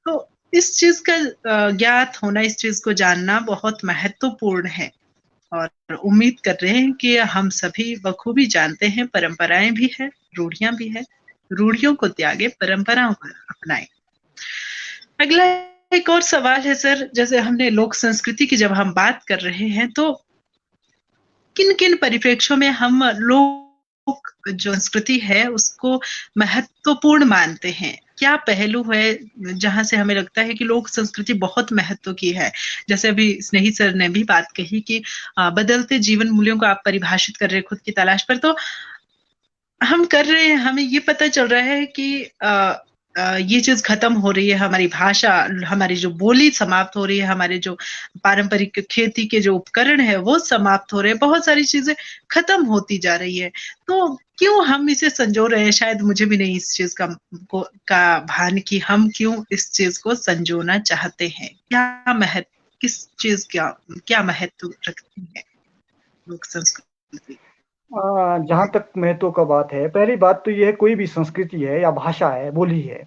तो इस चीज़ का ज्ञात होना, इस चीज़ को जानना बहुत महत्वपूर्ण है और उम्मीद कर रहे हैं कि हम सभी बखूबी जानते हैं परंपराएँ भी हैं, रूढ़ियाँ भी हैं। रूढ़ियों को त्यागें, परंपराओं को अपनाएँ। अगला एक और सवाल है सर, जैसे हमने लोक संस्कृति की जब हम बात कर रहे हैं, तो किन-किन परिप्रेक्ष्यों में हम लोक जो संस्कृति है, उसको महत्वपूर्ण मानते हैं? क्या पहलू है, जहाँ से हमें लगता है कि लोक संस्कृति बहुत महत्व की है? जैसे अभी स्नेही सर ने भी बात कही कि बदलते जीवन मूल्यों को आप परिभाषित कर रहे हैं खुद की तलाश पर, तो हम कर रहे हैं, हमें ये पता चल रहा है कि ये चीज़ खत्म हो रही है, हमारी भाषा, हमारी जो बोली समाप्त हो रही है, हमारे जो पारंपरिक खेती के जो उपकरण हैं, वो समाप्त हो रहे हैं, बहुत सारी चीज़ें खत्म होती जा रही है। तो क्यों हम इसे संजो रहे हैं? शायद मुझे भी नहीं इस चीज़ का भान कि हम क्यों इस चीज़ को संजोना चाहते हैं? किस चीज़ का क्या महत्व रखती है लोक संस्कृति? जहाँ तक महत्व का बात है, पहली बात तो ये है कोई भी संस्कृति है या भाषा है, बोली है,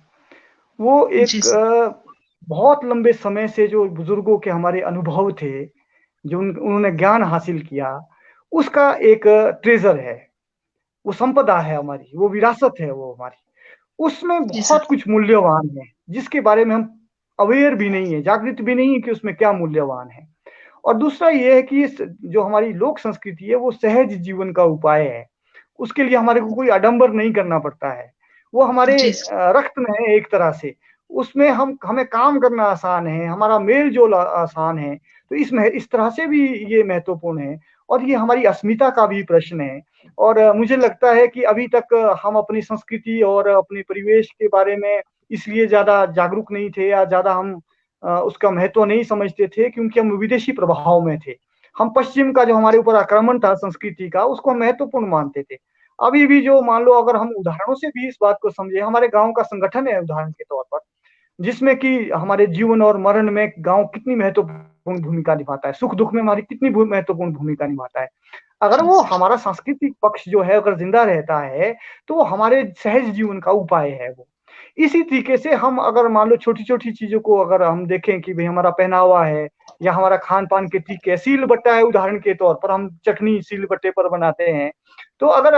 वो जी, एक बहुत लंबे समय से जो बुजुर्गों के हमारे अनुभव थे, जो उन्होंने ज्ञान हासिल किया, उसका एक ट्रेज़र है, वो संपदा है हमारी, वो विरासत है वो हमारी। उसमें जी सर। बहुत कुछ मूल्यवान है, जिसके बारे में हम अवेयर भी नहीं है, जागृत भी नहीं है कि उसमें क्या मूल्यवान है। और दूसरा ये है कि इस जो हमारी लोक संस्कृति है, वो सहज जीवन का उपाय है। उसके लिए हमारे को कोई आडंबर नहीं करना पड़ता है। वो हमारे जी सर। रक्त में है एक तरह से। उसमें हम हमें काम करना आसान है, हमारा मेल-जोल आसान है। तो इसमें इस तरह से भी ये महत्वपूर्ण है और ये हमारी अस्मिता का भी प्रश्न है। और मुझे लगता है कि अभी तक हम अपनी संस्कृति और अपने परिवेश के बारे में इसलिए ज़्यादा जागरूक नहीं थे या ज़्यादा हम उसका महत्व नहीं समझते थे क्योंकि हम विदेशी प्रभाव में थे। हम पश्चिम का जो हमारे ऊपर आक्रमण था संस्कृति का, उसको हम महत्वपूर्ण मानते थे। अभी भी जो मान लो अगर हम उदाहरणों से भी इस बात को समझे, हमारे गाँव का संगठन है उदाहरण के तौर पर। जिसमें कि हमारे जीवन और मरण में गाँव कितनी महत्वपूर्ण भूमिका निभाता है, सुख-दुःख में हमारी कितनी महत्वपूर्ण भूमिका निभाता है। अगर जी, वो सर। हमारा सांस्कृतिक पक्ष जो है अगर ज़िंदा रहता है, तो वो हमारे सहज जीवन का उपाय है वो। इसी तरीके से हम अगर मान लो छोटी-छोटी चीज़ों को अगर हम देखें कि भई हमारा पहनावा है या हमारा खान-पान के तरीके, सील-बट्टा है उदाहरण के तौर पर, हम चटनी सील-बट्टे पर बनाते हैं। तो अगर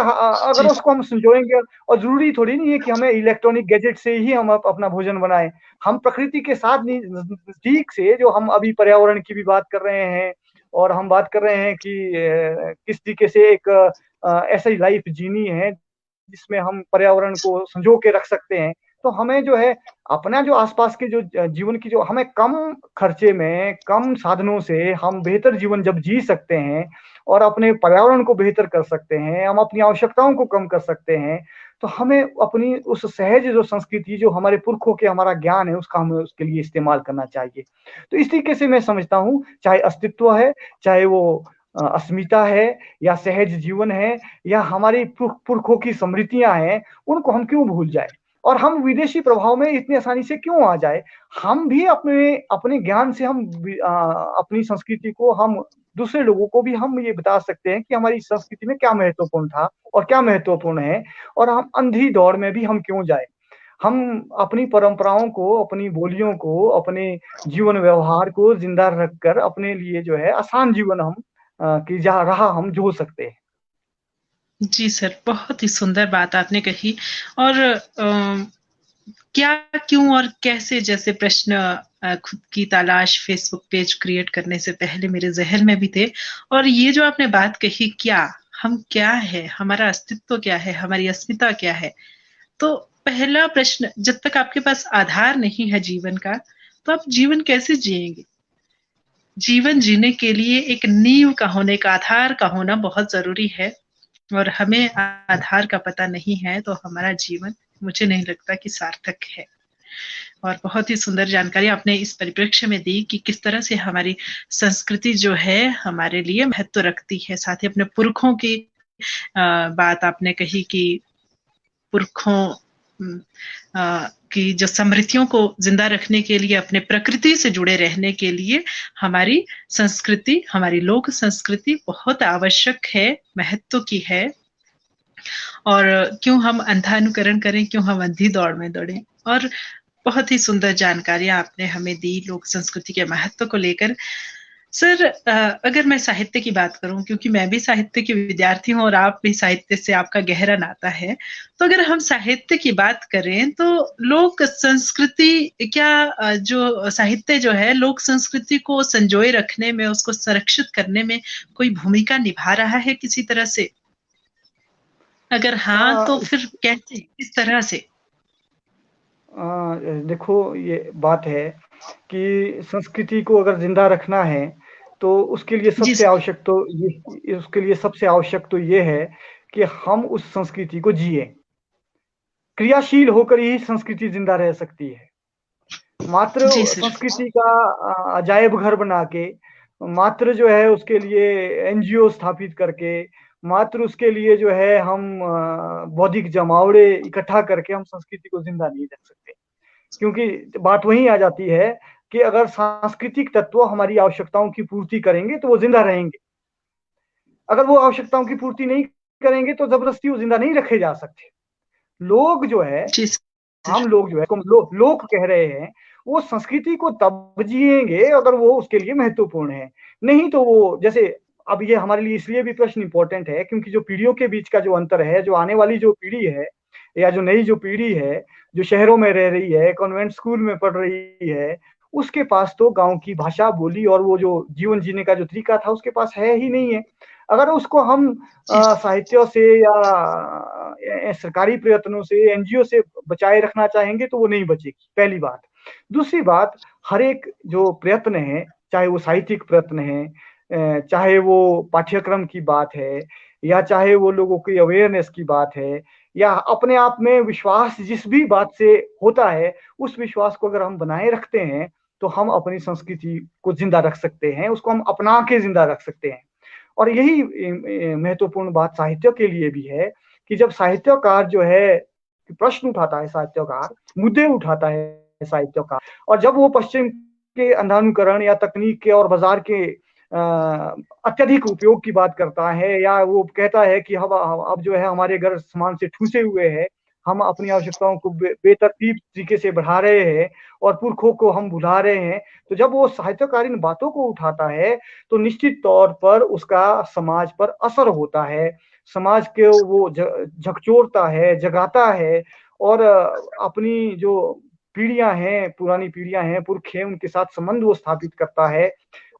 जी, उसको हम संजोएँगे, और ज़रूरी थोड़ी नहीं है कि हमें इलेक्ट्रॉनिक गैजेट से ही हम अपना भोजन बनाएँ। हम प्रकृति के साथ नज़दीक से, जो हम अभी पर्यावरण की भी बात कर रहे हैं और हम बात कर रहे हैं कि किस तरीके से एक ऐसी लाइफ़ जीनी है जिसमें हम पर्यावरण को संजो के रख सकते हैं। तो हमें जो है अपना जो आस-पास के जो जीवन की जो हमें कम खर्चे में, कम साधनों से हम बेहतर जीवन जब जी सकते हैं और अपने पर्यावरण को बेहतर कर सकते हैं, हम अपनी आवश्यकताओं को कम कर सकते हैं, तो हमें अपनी उस सहज जो संस्कृति, जो हमारे पुरखों के हमारा ज्ञान है, उसका हमें उसके लिए इस्तेमाल करना चाहिए। तो इस तरीके से मैं समझता हूँ, चाहे अस्तित्व है, चाहे वो अस्मिता है या सहज जीवन है या हमारी पुरखों की स्मृतियाँ हैं, उनको हम क्यों भूल जाएँ? और हम विदेशी प्रभाव में इतनी आसानी से क्यों आ जाए? हम भी अपने अपने ज्ञान से अपनी संस्कृति को हम दूसरे लोगों को भी हम ये बता सकते हैं कि हमारी संस्कृति में क्या महत्वपूर्ण था और क्या महत्वपूर्ण है, और हम अंधी दौड़ में भी हम क्यों जाएँ? हम अपनी परंपराओं को, अपनी बोलियों को, अपने जीवन व्यवहार को ज़िंदा रखकर अपने लिए जो है आसान जीवन हम की जहाँ राह हम जोह सकते हैं। जी, सर, बहुत ही सुंदर बात आपने कही और क्या, क्यों और कैसे जैसे प्रश्न खुद की तलाश फ़ेसबुक पेज क्रिएट करने से पहले मेरे ज़हन में भी थे और ये जो आपने बात कही क्या, हम क्या हैं, हमारा अस्तित्व क्या है, हमारी अस्मिता क्या है? तो पहला प्रश्न जब तक आपके पास आधार नहीं है जीवन का, तो आप जीवन कैसे जिएँगे? जीवन जीने के लिए एक नींव का होने का, आधार का होना बहुत ज़रूरी है और हमें आधार का पता नहीं है, तो हमारा जीवन मुझे नहीं लगता कि सार्थक है। और बहुत ही सुंदर जानकारी आपने इस परिप्रेक्ष्य में दी कि किस तरह से हमारी संस्कृति जो है हमारे लिए महत्व रखती है। साथ ही अपने पुरखों की बात आपने कही कि पुरखों की जो स्मृतियों को जिंदा रखने के लिए, अपने प्रकृति से जुड़े रहने के लिए हमारी संस्कृति, हमारी लोक संस्कृति बहुत आवश्यक है, महत्व की है। और क्यों हम अंधानुकरण करें, क्यों हम अंधी दौड़ में दौड़ें। और बहुत ही सुंदर जानकारियाँ आपने हमें दी लोक संस्कृति के महत्व को लेकर। सर अगर मैं साहित्य की बात करूँ, क्योंकि मैं भी साहित्य की विद्यार्थी हूँ और आप भी साहित्य से आपका गहरा नाता है। तो अगर हम साहित्य की बात करें तो लोक संस्कृति क्या जो साहित्य जो है लोक संस्कृति को संजोए रखने में, उसको संरक्षित करने में कोई भूमिका निभा रहा है किसी तरह से? अगर हाँ, तो इस फिर कैसे? किस तरह से? देखो ये बात है कि संस्कृति को अगर ज़िंदा रखना है, तो उसके लिए जी सबसे सर। आवश्यक तो ये उसके लिए सबसे आवश्यक तो ये है कि हम उस संस्कृति को जिएँ। क्रियाशील होकर ही संस्कृति ज़िंदा रह सकती है। मात्र जी सर। संस्कृति का अजायब घर बना के, मात्र जो है उसके लिए एनजीओ स्थापित करके, मात्र उसके लिए जो है हम बौद्धिक जमावड़े इकट्ठा करके हम संस्कृति को ज़िंदा नहीं रख सकते। क्योंकि बात वहीं आ जाती है कि अगर सांस्कृतिक तत्व हमारी आवश्यकताओं की पूर्ति करेंगे, तो वो ज़िंदा रहेंगे। अगर वो आवश्यकताओं की पूर्ति नहीं करेंगे, तो ज़बरदस्ती वो ज़िंदा नहीं रखे जा सकते। लोग जो है जी हम सर। लोग जो है लोग कह रहे हैं, वो संस्कृति को तब जिएँगे अगर वो उसके लिए महत्वपूर्ण है। नहीं तो वो जैसे अब ये हमारे लिए इसलिए भी प्रश्न इम्पोर्टेंट है क्योंकि जो पीढ़ियों के बीच का जो अंतर है, जो आने वाली जो पीढ़ी है या जो नई जो पीढ़ी है, जो शहरों में रह रही है, कॉन्वेंट स्कूल में पढ़ रही है, उसके पास तो गाँव की भाषा, बोली और वो जो जीवन जीने का जो तरीका था, उसके पास है ही नहीं है। अगर उसको हम जी, साहित्यों से या सरकारी प्रयत्नों से, एनजीओ से बचाए रखना चाहेंगे तो वो नहीं बचेगी, पहली बात। दूसरी बात, हर एक जो प्रयत्न है, चाहे वो साहित्यिक प्रयत्न है, चाहे वो पाठ्यक्रम की बात है या चाहे वो लोगों की अवेयरनेस की बात है या अपने आप में विश्वास जिस भी बात से होता है, उस विश्वास को अगर हम बनाए रखते हैं, तो हम अपनी संस्कृति को ज़िंदा रख सकते हैं, उसको हम अपना के ज़िंदा रख सकते हैं। और यही महत्वपूर्ण बात साहित्य के लिए भी है कि जब साहित्यकार जो है प्रश्न उठाता है, साहित्यकार मुद्दे उठाता है साहित्य का। और जब वो पश्चिम के अंधानुकरण या तकनीक के और बाजार के अत्यधिक उपयोग की बात करता है, या वो कहता है कि अब जो है हमारे घर सामान से ठूसे हुए हैं, हम अपनी आवश्यकताओं को बेतरतीब तरीके से बढ़ा रहे हैं और पुरखों को हम भुला रहे हैं, तो जब वो साहित्यकार इन बातों को उठाता है, तो निश्चित तौर पर उसका समाज पर असर होता है। समाज के वो झकझोरता है, जगाता है और अपनी जो पीढ़ियाँ हैं, पुरानी पीढ़ियाँ हैं, पुरख हैं, उनके साथ संबंध वो स्थापित करता है।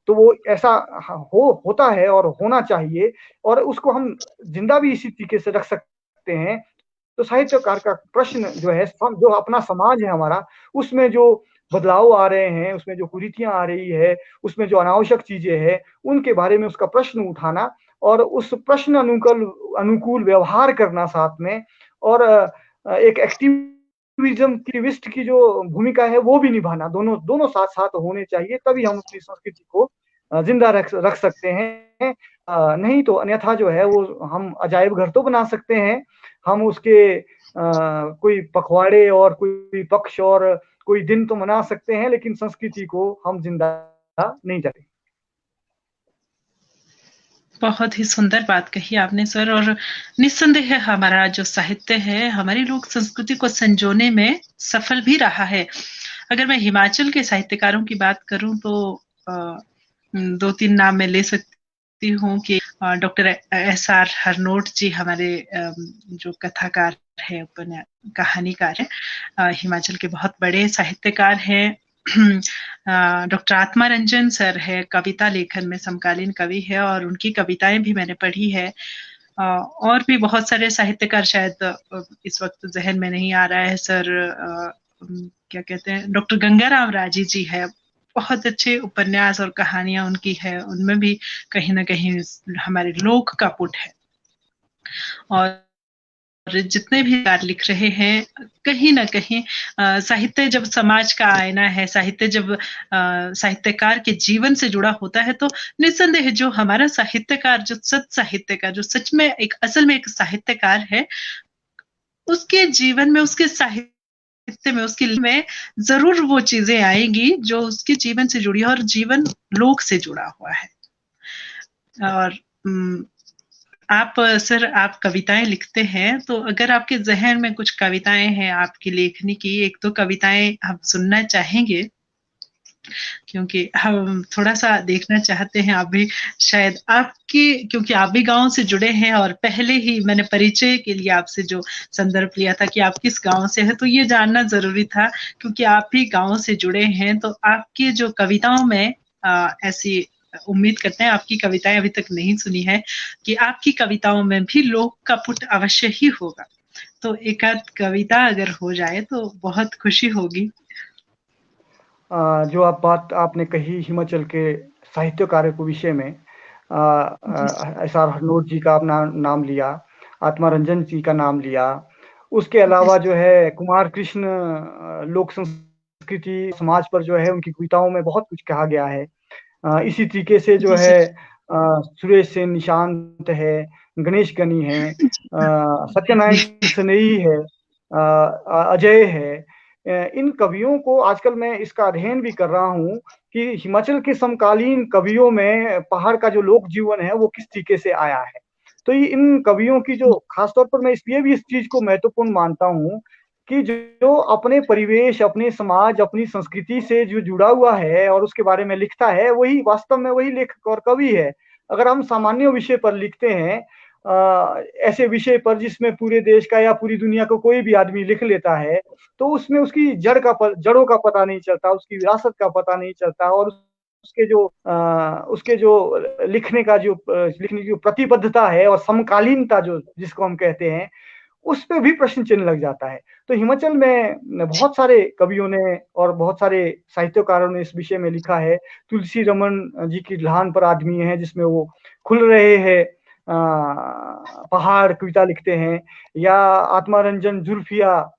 तो वो ऐसा होता है और होना चाहिए, और उसको हम जिंदा भी इसी तरीके से रख सकते हैं। तो साहित्यकार का प्रश्न जो है, जो अपना समाज है हमारा, उसमें जो बदलाव आ रहे हैं, उसमें जो कुरीतियाँ आ रही है, उसमें जो अनावश्यक चीज़ें हैं, उनके बारे में उसका प्रश्न उठाना और उस प्रश्न अनुकूल व्यवहार करना साथ में, और एक एक्टिविस्ट की जो भूमिका है वो भी निभाना, दोनों दोनों साथ-साथ होने चाहिए, तभी हम अपनी संस्कृति को जिंदा रख सकते हैं। नहीं तो अन्यथा जो है वो हम अजायब घर तो बना सकते हैं, हम उसके कोई पखवाड़े और कोई पक्ष और कोई दिन तो मना सकते हैं, लेकिन संस्कृति को हम जिंदा नहीं रखें। बहुत ही सुंदर बात कही आपने सर, और निस्संदेह हमारा जो साहित्य है हमारी लोक संस्कृति को संजोने में सफल भी रहा है। अगर मैं हिमाचल के साहित्यकारों की बात करूं तो 2-3 नाम मैं ले सकती हूँ कि डॉक्टर एस.आर. हरनोट जी हमारे जो कथाकार है, कहानीकार है, हिमाचल के बहुत बड़े साहित्यकार हैं। डॉक्टर आत्मा रंजन सर है, कविता लेखन में समकालीन कवि है और उनकी कविताएं भी मैंने पढ़ी है। और भी बहुत सारे साहित्यकार शायद इस वक्त जहन में नहीं आ रहा है सर, क्या कहते हैं, डॉक्टर गंगाराम राजी जी है, बहुत अच्छे उपन्यास और कहानियां उनकी है, उनमें भी कहीं ना कहीं हमारे लोक का पुट है। और जितने भी कार लिख रहे हैं, कहीं ना कहीं साहित्य जब समाज का आईना है, साहित्य जब साहित्यकार के जीवन से जुड़ा होता है, तो निस्संदेह जो हमारा साहित्यकार, जो साहित्यकार, जो सच में एक असल में एक साहित्यकार है, उसके जीवन में, उसके साहित्य में, उसके में जरूर वो चीजें आएंगी जो उसके जीवन से जुड़ी है और जीवन लोक से जुड़ा हुआ है। और आप सर, आप कविताएं लिखते हैं, तो अगर आपके जहन में कुछ कविताएं हैं आपकी लेखनी की, एक दो कविताएं हम सुनना चाहेंगे, क्योंकि हम थोड़ा सा देखना चाहते हैं। आप भी शायद आपकी, क्योंकि आप भी गांव से जुड़े हैं और पहले ही मैंने परिचय के लिए आपसे जो संदर्भ लिया था कि आप किस गांव से हैं, तो ये जानना जरूरी था, क्योंकि आप भी गांव से जुड़े हैं, तो आपकी जो कविताओं में ऐसी उम्मीद करते हैं, आपकी कविताएं अभी तक नहीं सुनी है, कि आपकी कविताओं में भी लोक का पुट अवश्य ही होगा। तो एक आध कविता अगर हो जाए तो बहुत खुशी होगी। जो बात आपने कही हिमाचल के साहित्यकारों के विषय में, एस.आर. हरनोट जी का अपना नाम लिया, आत्मा रंजन जी का नाम लिया, उसके अलावा जो है कुमार कृष्ण लोक संस्कृति समाज पर जो है उनकी कविताओं में बहुत कुछ कहा गया है। इसी तरीके से जो है सुरेश सेन निशांत है, गणेश गनी है, सत्यनारायण सनेही है, अजय है। इन कवियों को आजकल मैं इसका अध्ययन भी कर रहा हूँ कि हिमाचल के समकालीन कवियों में पहाड़ का जो लोक जीवन है वो किस तरीके से आया है। तो ये इन कवियों की जो खासतौर पर मैं इसलिए भी इस चीज को महत्वपूर्ण मानता हूँ कि जो अपने परिवेश, अपने समाज, अपनी संस्कृति से जो जुड़ा हुआ है और उसके बारे में लिखता है, वही वास्तव में वही लेखक और कवि है। अगर हम सामान्य विषय पर लिखते हैं, ऐसे विषय पर जिसमें पूरे देश का या पूरी दुनिया को कोई भी आदमी लिख लेता है, तो उसमें उसकी जड़ों का पता नहीं चलता, उसकी विरासत का पता नहीं चलता, और उसके जो लिखने की जो प्रतिबद्धता है और समकालीनता जो जिसको हम कहते हैं, उस पे भी प्रश्न चिन्ह लग जाता है। तो हिमाचल में बहुत सारे कवियों ने और बहुत सारे साहित्यकारों ने इस विषय में लिखा है। तुलसी रमन जी की ल्हान पर आदमी है, जिसमें वो खुल रहे हैं पहाड़ कविता लिखते हैं, या आत्मारंजन जुल्फिया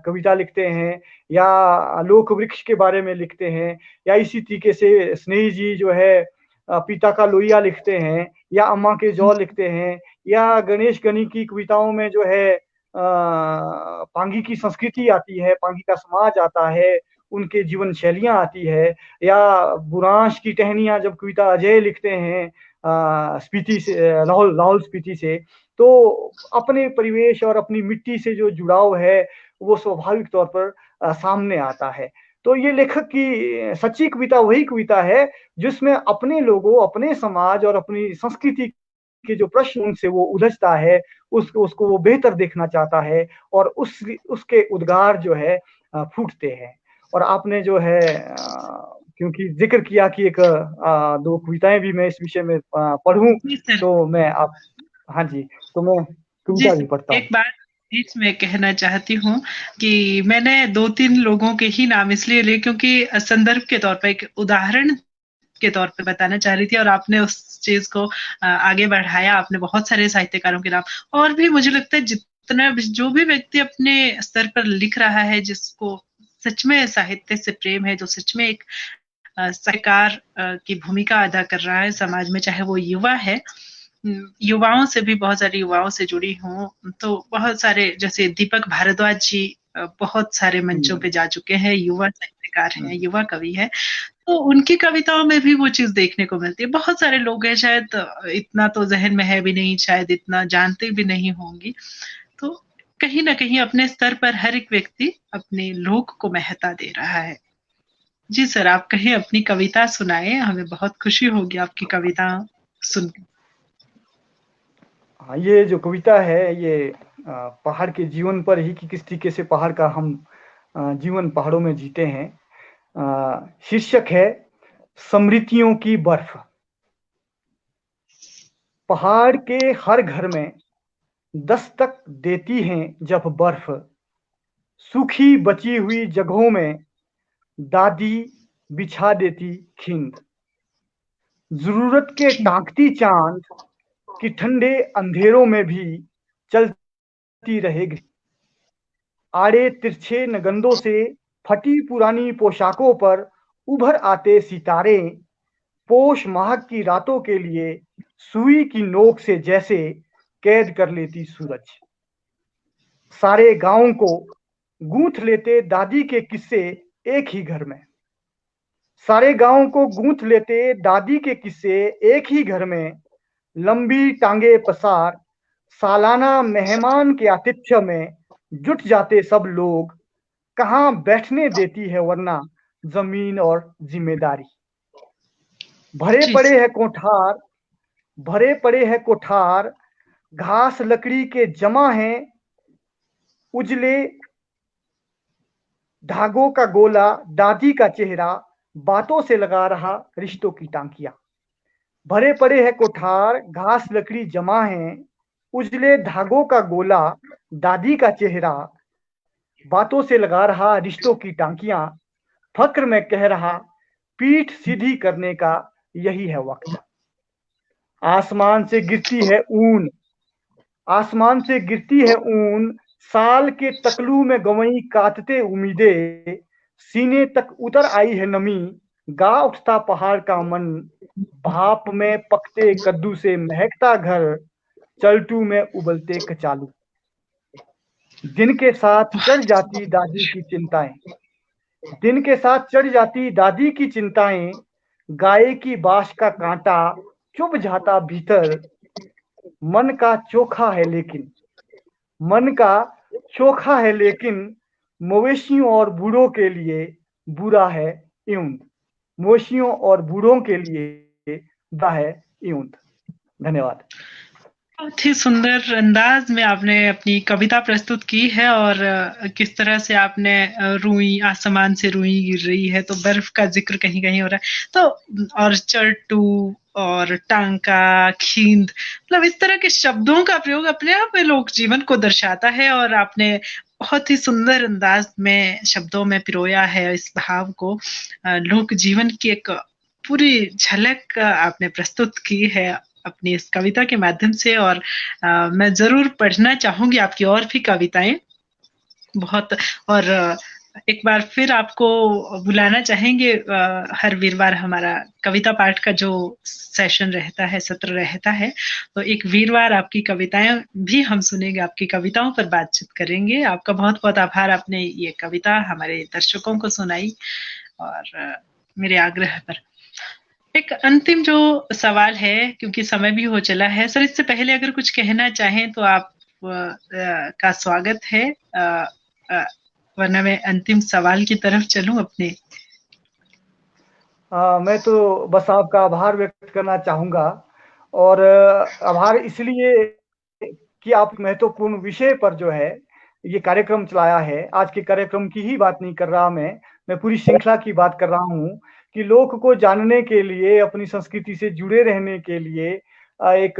कविता लिखते हैं, या लोक वृक्ष के बारे में लिखते हैं, या इसी तरीके से स्नेही जी जो है पिता का लोहिया लिखते हैं, या अम्मा के जौ लिखते हैं, या गणेश गनी की कविताओं में जो है पांगी की संस्कृति आती है, पांगी का समाज आता है, उनके जीवन शैलियां आती है, या बुरांश की टहनियां जब कविता अजय लिखते हैं स्पीति से, राहुल राहुल स्पीति से, तो अपने परिवेश और अपनी मिट्टी से जो जुड़ाव है वो स्वाभाविक तौर पर सामने आता है। तो ये लेखक की सच्ची कविता वही कविता है जिसमें अपने लोगों, अपने समाज और अपनी संस्कृति के जो प्रश्न उनसे वो उलझता है, उसको वो बेहतर देखना चाहता है, और उसके उद्गार जो है फूटते हैं। और आपने जो है क्योंकि जिक्र किया कि एक दो कविताएं भी मैं इस विषय में पढ़ूं, जी सर। तो मैं आप हाँ जी, तो मैं जी कविता भी सर, पढ़ता एक हूँ। बात बीच में कहना चाहती हूँ कि मैंने 2-3 लोगों के ही नाम इसलिए लिए क्योंकि संदर्भ के तौर पर, एक उदाहरण के तौर पे बताना चाह रही थी, और आपने उस चीज को आगे बढ़ाया। आपने बहुत सारे साहित्यकारों के नाम, और भी मुझे लगता है जितना जो भी व्यक्ति अपने स्तर पर लिख रहा है, जिसको सच में साहित्य से प्रेम है, जो सच में एक साहित्यकार की भूमिका अदा कर रहा है समाज में, चाहे वो युवा है, युवाओं से भी, बहुत सारे युवाओं से जुड़ी हूँ, तो बहुत सारे, जैसे दीपक भारद्वाज जी बहुत सारे मंचों पे जा चुके हैं, युवा साहित्यकार हैं, युवा कवि हैं, तो उनकी कविताओं में भी वो चीज देखने को मिलती है। बहुत सारे लोग हैं, शायद इतना तो जहन में है भी नहीं, शायद इतना जानते भी नहीं होंगी, तो कहीं ना कहीं अपने स्तर पर हर एक व्यक्ति अपने लोक को महत्ता दे रहा है। जी सर, आप कहीं अपनी कविता सुनाए, हमें बहुत खुशी होगी आपकी कविता सुन। हाँ, ये जो कविता है ये पहाड़ के जीवन पर ही, कि किस तरीके से पहाड़ का हम जीवन पहाड़ों में जीते हैं। शीर्षक है स्मृतियों की बर्फ। पहाड़ के हर घर में दस्तक देती हैं जब बर्फ, सूखी बची हुई जगहों में दादी बिछा देती खिंद। जरूरत के टांकती चांद कि ठंडे अंधेरों में भी चलती रहेगी। आड़े तिरछे नगंदों से फटी पुरानी पोशाकों पर उभर आते सितारे, पोष माह की रातों के लिए सुई की नोक से जैसे कैद कर लेती सूरज। सारे गांव को गूंथ लेते दादी के किस्से एक ही घर में। सारे गांव को गूंथ लेते दादी के किस्से एक ही घर में। लंबी टांगे पसार सालाना मेहमान के आतिथ्य में जुट जाते सब लोग। कहां बैठने देती है वरना जमीन और जिम्मेदारी। भरे जी पड़े सर। हैं कोठार, भरे पड़े हैं कोठार, घास लकड़ी के जमा हैं उजले धागों का गोला। दादी का चेहरा बातों से लगा रहा रिश्तों की टांकियां। भरे पड़े हैं कोठार, घास लकड़ी जमा है उजले धागों का गोला। दादी का चेहरा बातों से लगा रहा रिश्तों की टांकियां। फक्र में कह रहा पीठ सीधी करने का यही है वक्त। आसमान से गिरती है ऊन, आसमान से गिरती है ऊन। साल के तकलू में गवई काटते उम्मीदें। सीने तक उतर आई है नमी, गा उठता पहाड़ का मन। भाप में पकते कद्दू से महकता घर, चलटू में उबलते कचालू। दिन के साथ चढ़ जाती दादी की चिंताएं, दिन के साथ चढ़ जाती दादी की चिंताएं। गाय की बाँस का कांटा चुभ जाता भीतर। मन का चोखा है लेकिन, मन का चोखा है लेकिन मवेशियों और बूढ़ों के लिए बुरा है यूं। मवेशियों और बूढ़ों के लिए बुरा है यूं। धन्यवाद। बहुत ही सुंदर अंदाज में आपने अपनी कविता प्रस्तुत की है, और किस तरह से आपने रुई, आसमान से रुई गिर रही है तो बर्फ का जिक्र कहीं कहीं हो रहा है, तो और चर्टू और टांका, खींद, मतलब इस तरह के शब्दों का प्रयोग अपने आप में लोक जीवन को दर्शाता है, और आपने बहुत ही सुंदर अंदाज में शब्दों में पिरोया है इस भाव को। लोक जीवन की एक पूरी झलक आपने प्रस्तुत की है अपनी इस कविता के माध्यम से, और मैं जरूर पढ़ना चाहूंगी आपकी और भी कविताएं बहुत। और एक बार फिर आपको बुलाना चाहेंगे। हर वीरवार हमारा कविता पाठ का जो सेशन रहता है, सत्र रहता है, तो एक वीरवार आपकी कविताएं भी हम सुनेंगे, आपकी कविताओं पर बातचीत करेंगे। आपका बहुत बहुत आभार, आपने ये कविता हमारे दर्शकों को सुनाई और मेरे आग्रह पर। एक अंतिम जो सवाल है, क्योंकि समय भी हो चला है सर, इससे पहले अगर कुछ कहना चाहें तो आप का स्वागत है, वरना मैं अंतिम सवाल की तरफ चलूं अपने। मैं तो बस आपका आभार व्यक्त करना चाहूँगा और आभार इसलिए कि आप महत्वपूर्ण विषय पर जो है ये कार्यक्रम चलाया है। आज के कार्यक्रम की ही बात नहीं कर रहा मैं पूरी श्रृंखला की बात कर रहा हूँ कि लोक को जानने के लिए, अपनी संस्कृति से जुड़े रहने के लिए एक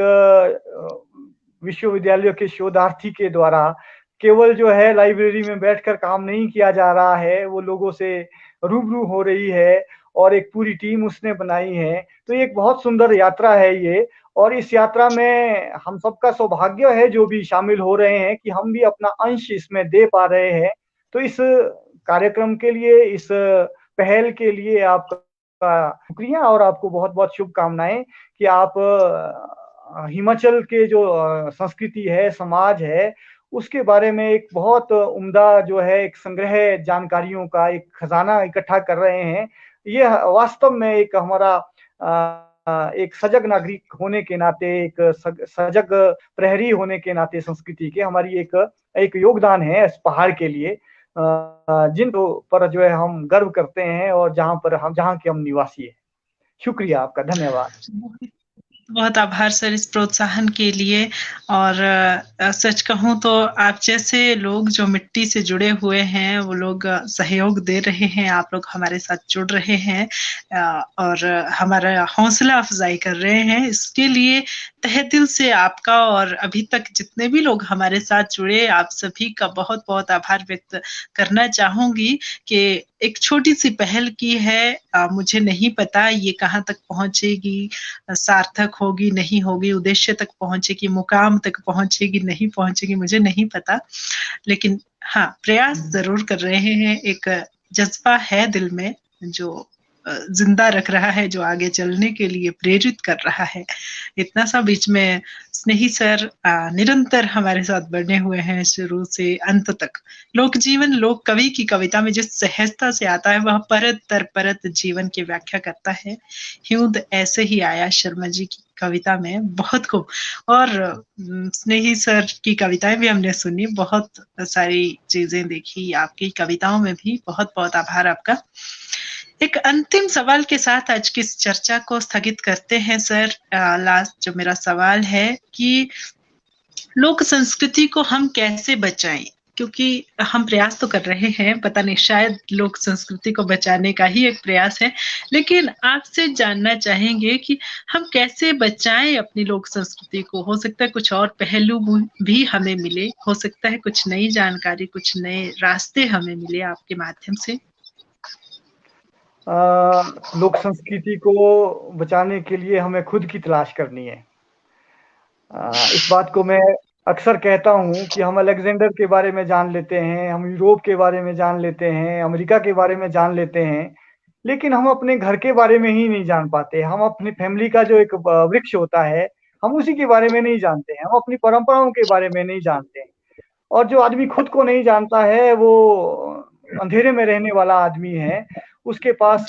विश्वविद्यालयों के शोधार्थी के द्वारा केवल जो है लाइब्रेरी में बैठकर काम नहीं किया जा रहा है, वो लोगों से रूबरू हो रही है और एक पूरी टीम उसने बनाई है। तो ये एक बहुत सुंदर यात्रा है ये, और इस यात्रा में हम सबका सौभाग्य है जो भी शामिल हो रहे हैं कि हम भी अपना अंश इसमें दे पा रहे हैं। तो इस कार्यक्रम के लिए, इस पहल के लिए आपका शुक्रिया और आपको बहुत-बहुत शुभकामनाएँ कि आप हिमाचल के जो संस्कृति है, समाज है, उसके बारे में एक बहुत उम्दा जो है एक संग्रह जानकारियों का एक खजाना इकट्ठा कर रहे हैं। ये वास्तव में एक हमारा एक सजग नागरिक होने के नाते, एक सजग प्रहरी होने के नाते संस्कृति के हमारी एक योगदान है इस पहाड़ के लिए, जिन पर जो है हम गर्व करते हैं और जहाँ के हम निवासी हैं। शुक्रिया आपका, धन्यवाद। बहुत आभार सर इस प्रोत्साहन के लिए। और सच कहूँ तो आप जैसे लोग जो मिट्टी से जुड़े हुए हैं, वो लोग सहयोग दे रहे हैं, आप लोग हमारे साथ जुड़ रहे हैं और हमारा हौसला अफजाई कर रहे हैं। इसके लिए तहे दिल से आपका और अभी तक जितने भी लोग हमारे साथ जुड़े, आप सभी का बहुत बहुत आभार व्यक्त करना चाहूंगी कि एक छोटी सी पहल की है। मुझे नहीं पता ये कहाँ तक पहुंचेगी, सार्थक होगी नहीं होगी, उद्देश्य तक पहुंचेगी, मुकाम तक पहुंचेगी नहीं पहुंचेगी, मुझे नहीं पता। लेकिन हाँ, प्रयास जरूर कर रहे हैं। एक जज्बा है दिल में जो जिंदा रख रहा है, जो आगे चलने के लिए प्रेरित कर रहा है। इतना सा बीच में स्नेही सर निरंतर हमारे साथ बने हुए हैं शुरू से अंत तक। लोक जीवन लोक कवि की कविता में जिस सहजता से आता है, वह परत दर परत जीवन की व्याख्या करता है। हिउद ऐसे ही आया शर्मा जी की कविता में बहुत खूब। और स्नेही सर की कविताएं भी हमने सुनी, बहुत सारी चीजें देखी। आपकी कविताओं में भी बहुत बहुत आभार आपका। एक अंतिम सवाल के साथ आज की इस चर्चा को स्थगित करते हैं सर। लास्ट जो मेरा सवाल है कि लोक संस्कृति को हम कैसे बचाएं, क्योंकि हम प्रयास तो कर रहे हैं, पता नहीं शायद लोक संस्कृति को बचाने का ही एक प्रयास है, लेकिन आपसे जानना चाहेंगे कि हम कैसे बचाएं अपनी लोक संस्कृति को। हो सकता है कुछ और पहलू भी हमें मिले, हो सकता है कुछ नई जानकारी, कुछ नए रास्ते हमें मिले आपके माध्यम से। लोक संस्कृति को बचाने के लिए हमें खुद की तलाश करनी है। इस बात को मैं अक्सर कहता हूँ कि हम अलेक्जेंडर के बारे में जान लेते हैं, हम यूरोप के बारे में जान लेते हैं, अमेरिका के बारे में जान लेते हैं, लेकिन हम अपने घर के बारे में ही नहीं जान पाते। हम अपनी फैमिली का जो एक वृक्ष होता है, हम उसी के बारे में नहीं जानते हैं, हम अपनी परंपराओं के बारे में नहीं जानते हैं। और जो आदमी खुद को नहीं जानता है, वो अंधेरे में रहने वाला आदमी है। उसके पास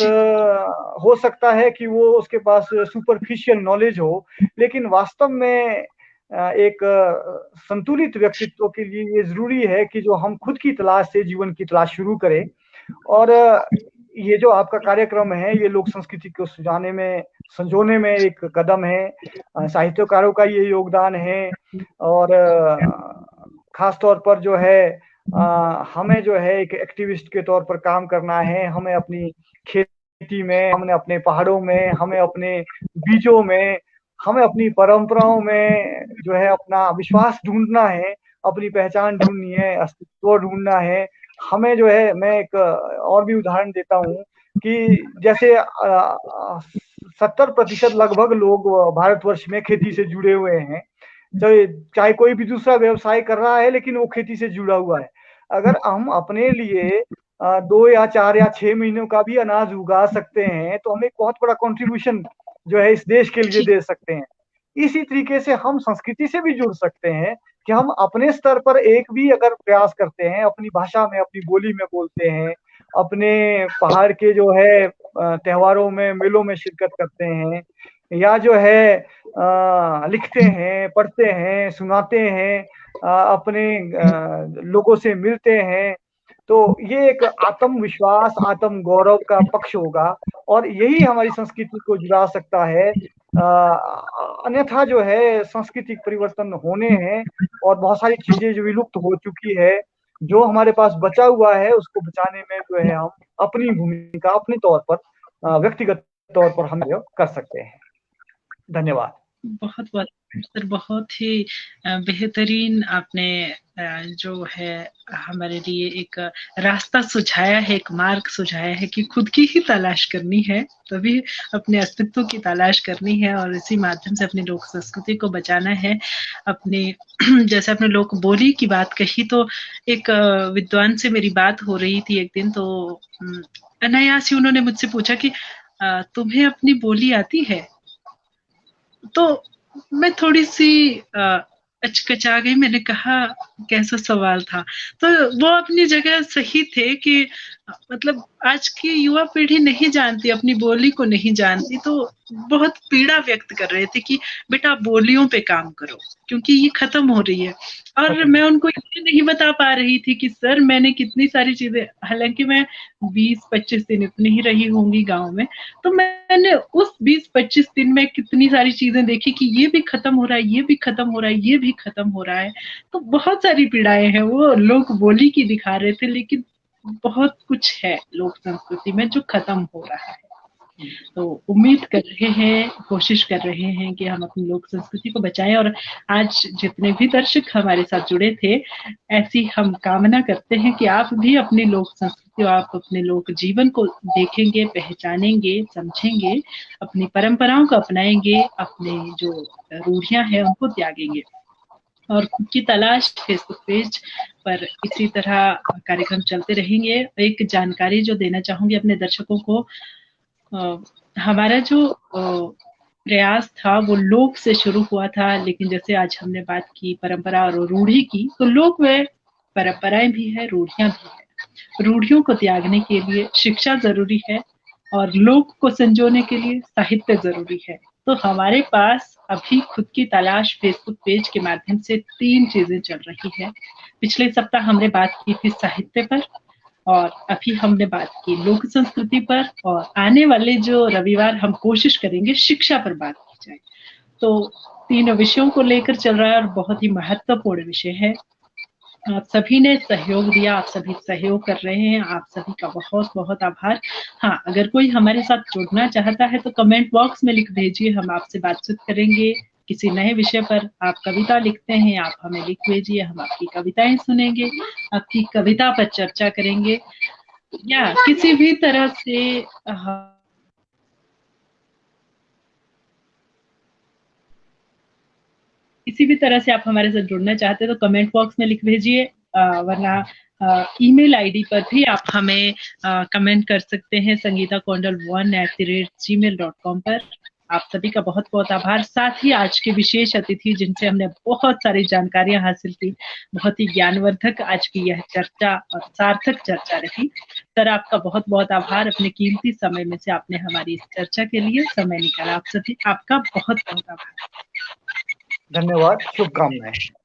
हो सकता है कि वो उसके पास सुपरफिशियल नॉलेज हो, लेकिन वास्तव में एक संतुलित व्यक्तित्व के लिए ये ज़रूरी है कि जो हम खुद की तलाश से जीवन की तलाश शुरू करें। और ये जो आपका कार्यक्रम है, ये लोक संस्कृति को संजोने में एक कदम है। साहित्यकारों का ये योगदान है और खास तौर पर जो है हमें जो है एक एक्टिविस्ट के तौर पर काम करना है। हमें अपनी खेती में, हमें अपने पहाड़ों में, हमें अपने बीजों में, हमें अपनी परंपराओं में जो है अपना विश्वास ढूँढना है, अपनी पहचान ढूँढनी है, अस्तित्व ढूँढना है। हमें जो है, मैं एक और भी उदाहरण देता हूँ कि जैसे 70% लगभग लोग भारतवर्ष में खेती से जुड़े हुए हैं। चाहे कोई भी दूसरा व्यवसाय कर रहा है, लेकिन वो खेती से जुड़ा हुआ है। अगर हम अपने लिए 2 या 4 या 6 महीनों का भी अनाज उगा सकते हैं, तो हम एक बहुत बड़ा कंट्रीब्यूशन जो है इस देश के लिए जी, दे सकते हैं। इसी तरीके से हम संस्कृति से भी जुड़ सकते हैं कि हम अपने स्तर पर एक भी अगर प्रयास करते हैं, अपनी भाषा में, अपनी बोली में बोलते हैं, अपने पहाड़ के जो है त्योहारों में, मेलों में शिरकत करते हैं, या जो है लिखते हैं, पढ़ते हैं, सुनाते हैं, अपने लोगों से मिलते हैं, तो ये एक आत्मविश्वास, आत्म गौरव का पक्ष होगा और यही हमारी संस्कृति को जुड़ा सकता है। अन्यथा जो है सांस्कृतिक परिवर्तन होने हैं और बहुत सारी चीजें जो विलुप्त हो चुकी है, जो हमारे पास बचा हुआ है उसको बचाने में जो है हम अपनी भूमिका अपने तौर पर व्यक्तिगत तौर पर हम जो कर सकते हैं। धन्यवाद। बहुत बहुत सर, बहुत ही बेहतरीन आपने जो है हमारे लिए एक रास्ता सुझाया है, एक मार्ग सुझाया है कि खुद की ही तलाश करनी है, तभी अपने अस्तित्व की तलाश करनी है और इसी माध्यम से अपनी लोक संस्कृति को बचाना है। अपने जैसे आपने लोक बोली की बात कही, तो एक विद्वान से मेरी बात हो रही थी एक दिन, तो अनायास ही उन्होंने मुझसे पूछा कि तुम्हें अपनी बोली आती है? तो मैं थोड़ी-सी अचकचा गई, मैंने कहा कैसा सवाल था? तो वो अपनी जगह सही थे कि मतलब आज की युवा पीढ़ी नहीं जानती, अपनी बोली को नहीं जानती, तो बहुत पीड़ा व्यक्त कर रहे थे कि बेटा बोलियों पे काम करो, क्योंकि ये खत्म हो रही है। और मैं उनको ये नहीं बता पा रही थी कि सर मैंने कितनी सारी चीज़ें, हालाँकि मैं 20-25 दिन इतनी ही रही होंगी गाँव में, तो मैंने उस 20-25 दिन में कितनी सारी चीजें देखी कि ये भी खत्म हो रहा है, ये भी खत्म हो रहा है, ये भी खत्म हो रहा है। तो बहुत सारी पीड़ाएं हैं, वो लोग बोली की दिखा रहे थे, लेकिन बहुत कुछ है लोक संस्कृति में जो खत्म हो रहा है। तो उम्मीद कर रहे हैं, कोशिश कर रहे हैं कि हम अपनी लोक संस्कृति को बचाएं। और आज जितने भी दर्शक हमारे साथ जुड़े थे, ऐसी हम कामना करते हैं कि आप भी अपनी लोक संस्कृति और आप अपने लोक जीवन को देखेंगे, पहचानेंगे, समझेंगे, अपनी परंपराओं को अपनाएंगे, अपने जो रूढ़ियां हैं उनको त्यागेंगे। और खुद की तलाश फेसबुक पेज पर इसी तरह कार्यक्रम चलते रहेंगे। एक जानकारी जो देना चाहूंगी अपने दर्शकों को, हमारा जो प्रयास था वो लोक से शुरू हुआ था, लेकिन जैसे आज हमने बात की परंपरा और रूढ़ी की, तो लोक में परंपराएं भी है, रूढ़ियां भी है। रूढ़ियों को त्यागने के लिए शिक्षा जरूरी है और लोक को संजोने के लिए साहित्य जरूरी है। तो हमारे पास अभी खुद की तलाश फेसबुक पेज के माध्यम से 3 चीजें चल रही है। पिछले सप्ताह हमने बात की थी साहित्य पर, और अभी हमने बात की लोक संस्कृति पर, और आने वाले जो रविवार हम कोशिश करेंगे शिक्षा पर बात की जाए। तो 3 विषयों को लेकर चल रहा है और बहुत ही महत्वपूर्ण विषय है। आप सभी ने सहयोग दिया, आप सभी सहयोग कर रहे हैं, आप सभी का बहुत बहुत आभार। हाँ, अगर कोई हमारे साथ जुड़ना चाहता है तो कमेंट बॉक्स में लिख भेजिए, हम आपसे बातचीत करेंगे। किसी नए विषय पर आप कविता लिखते हैं, आप हमें लिख भेजिए, हम आपकी कविताएं सुनेंगे, आपकी कविता पर चर्चा करेंगे, या किसी भी तरह से किसी भी तरह से आप हमारे साथ जुड़ना चाहते हैं तो कमेंट बॉक्स में लिख भेजिए, वरना ईमेल आईडी पर भी आप हमें कमेंट कर सकते हैं, sangeetakonal1@gmail.com पर। आप सभी का बहुत बहुत आभार। साथ ही आज के विशेष अतिथि जिनसे हमने बहुत सारी जानकारियां हासिल की, बहुत ही ज्ञानवर्धक आज की यह चर्चा और सार्थक चर्चा रही। सर आपका बहुत बहुत आभार, अपने कीमती समय में से आपने हमारी इस चर्चा के लिए समय निकाला। आप सभी आपका बहुत बहुत आभार। धन्यवाद, शुभकामनाएं।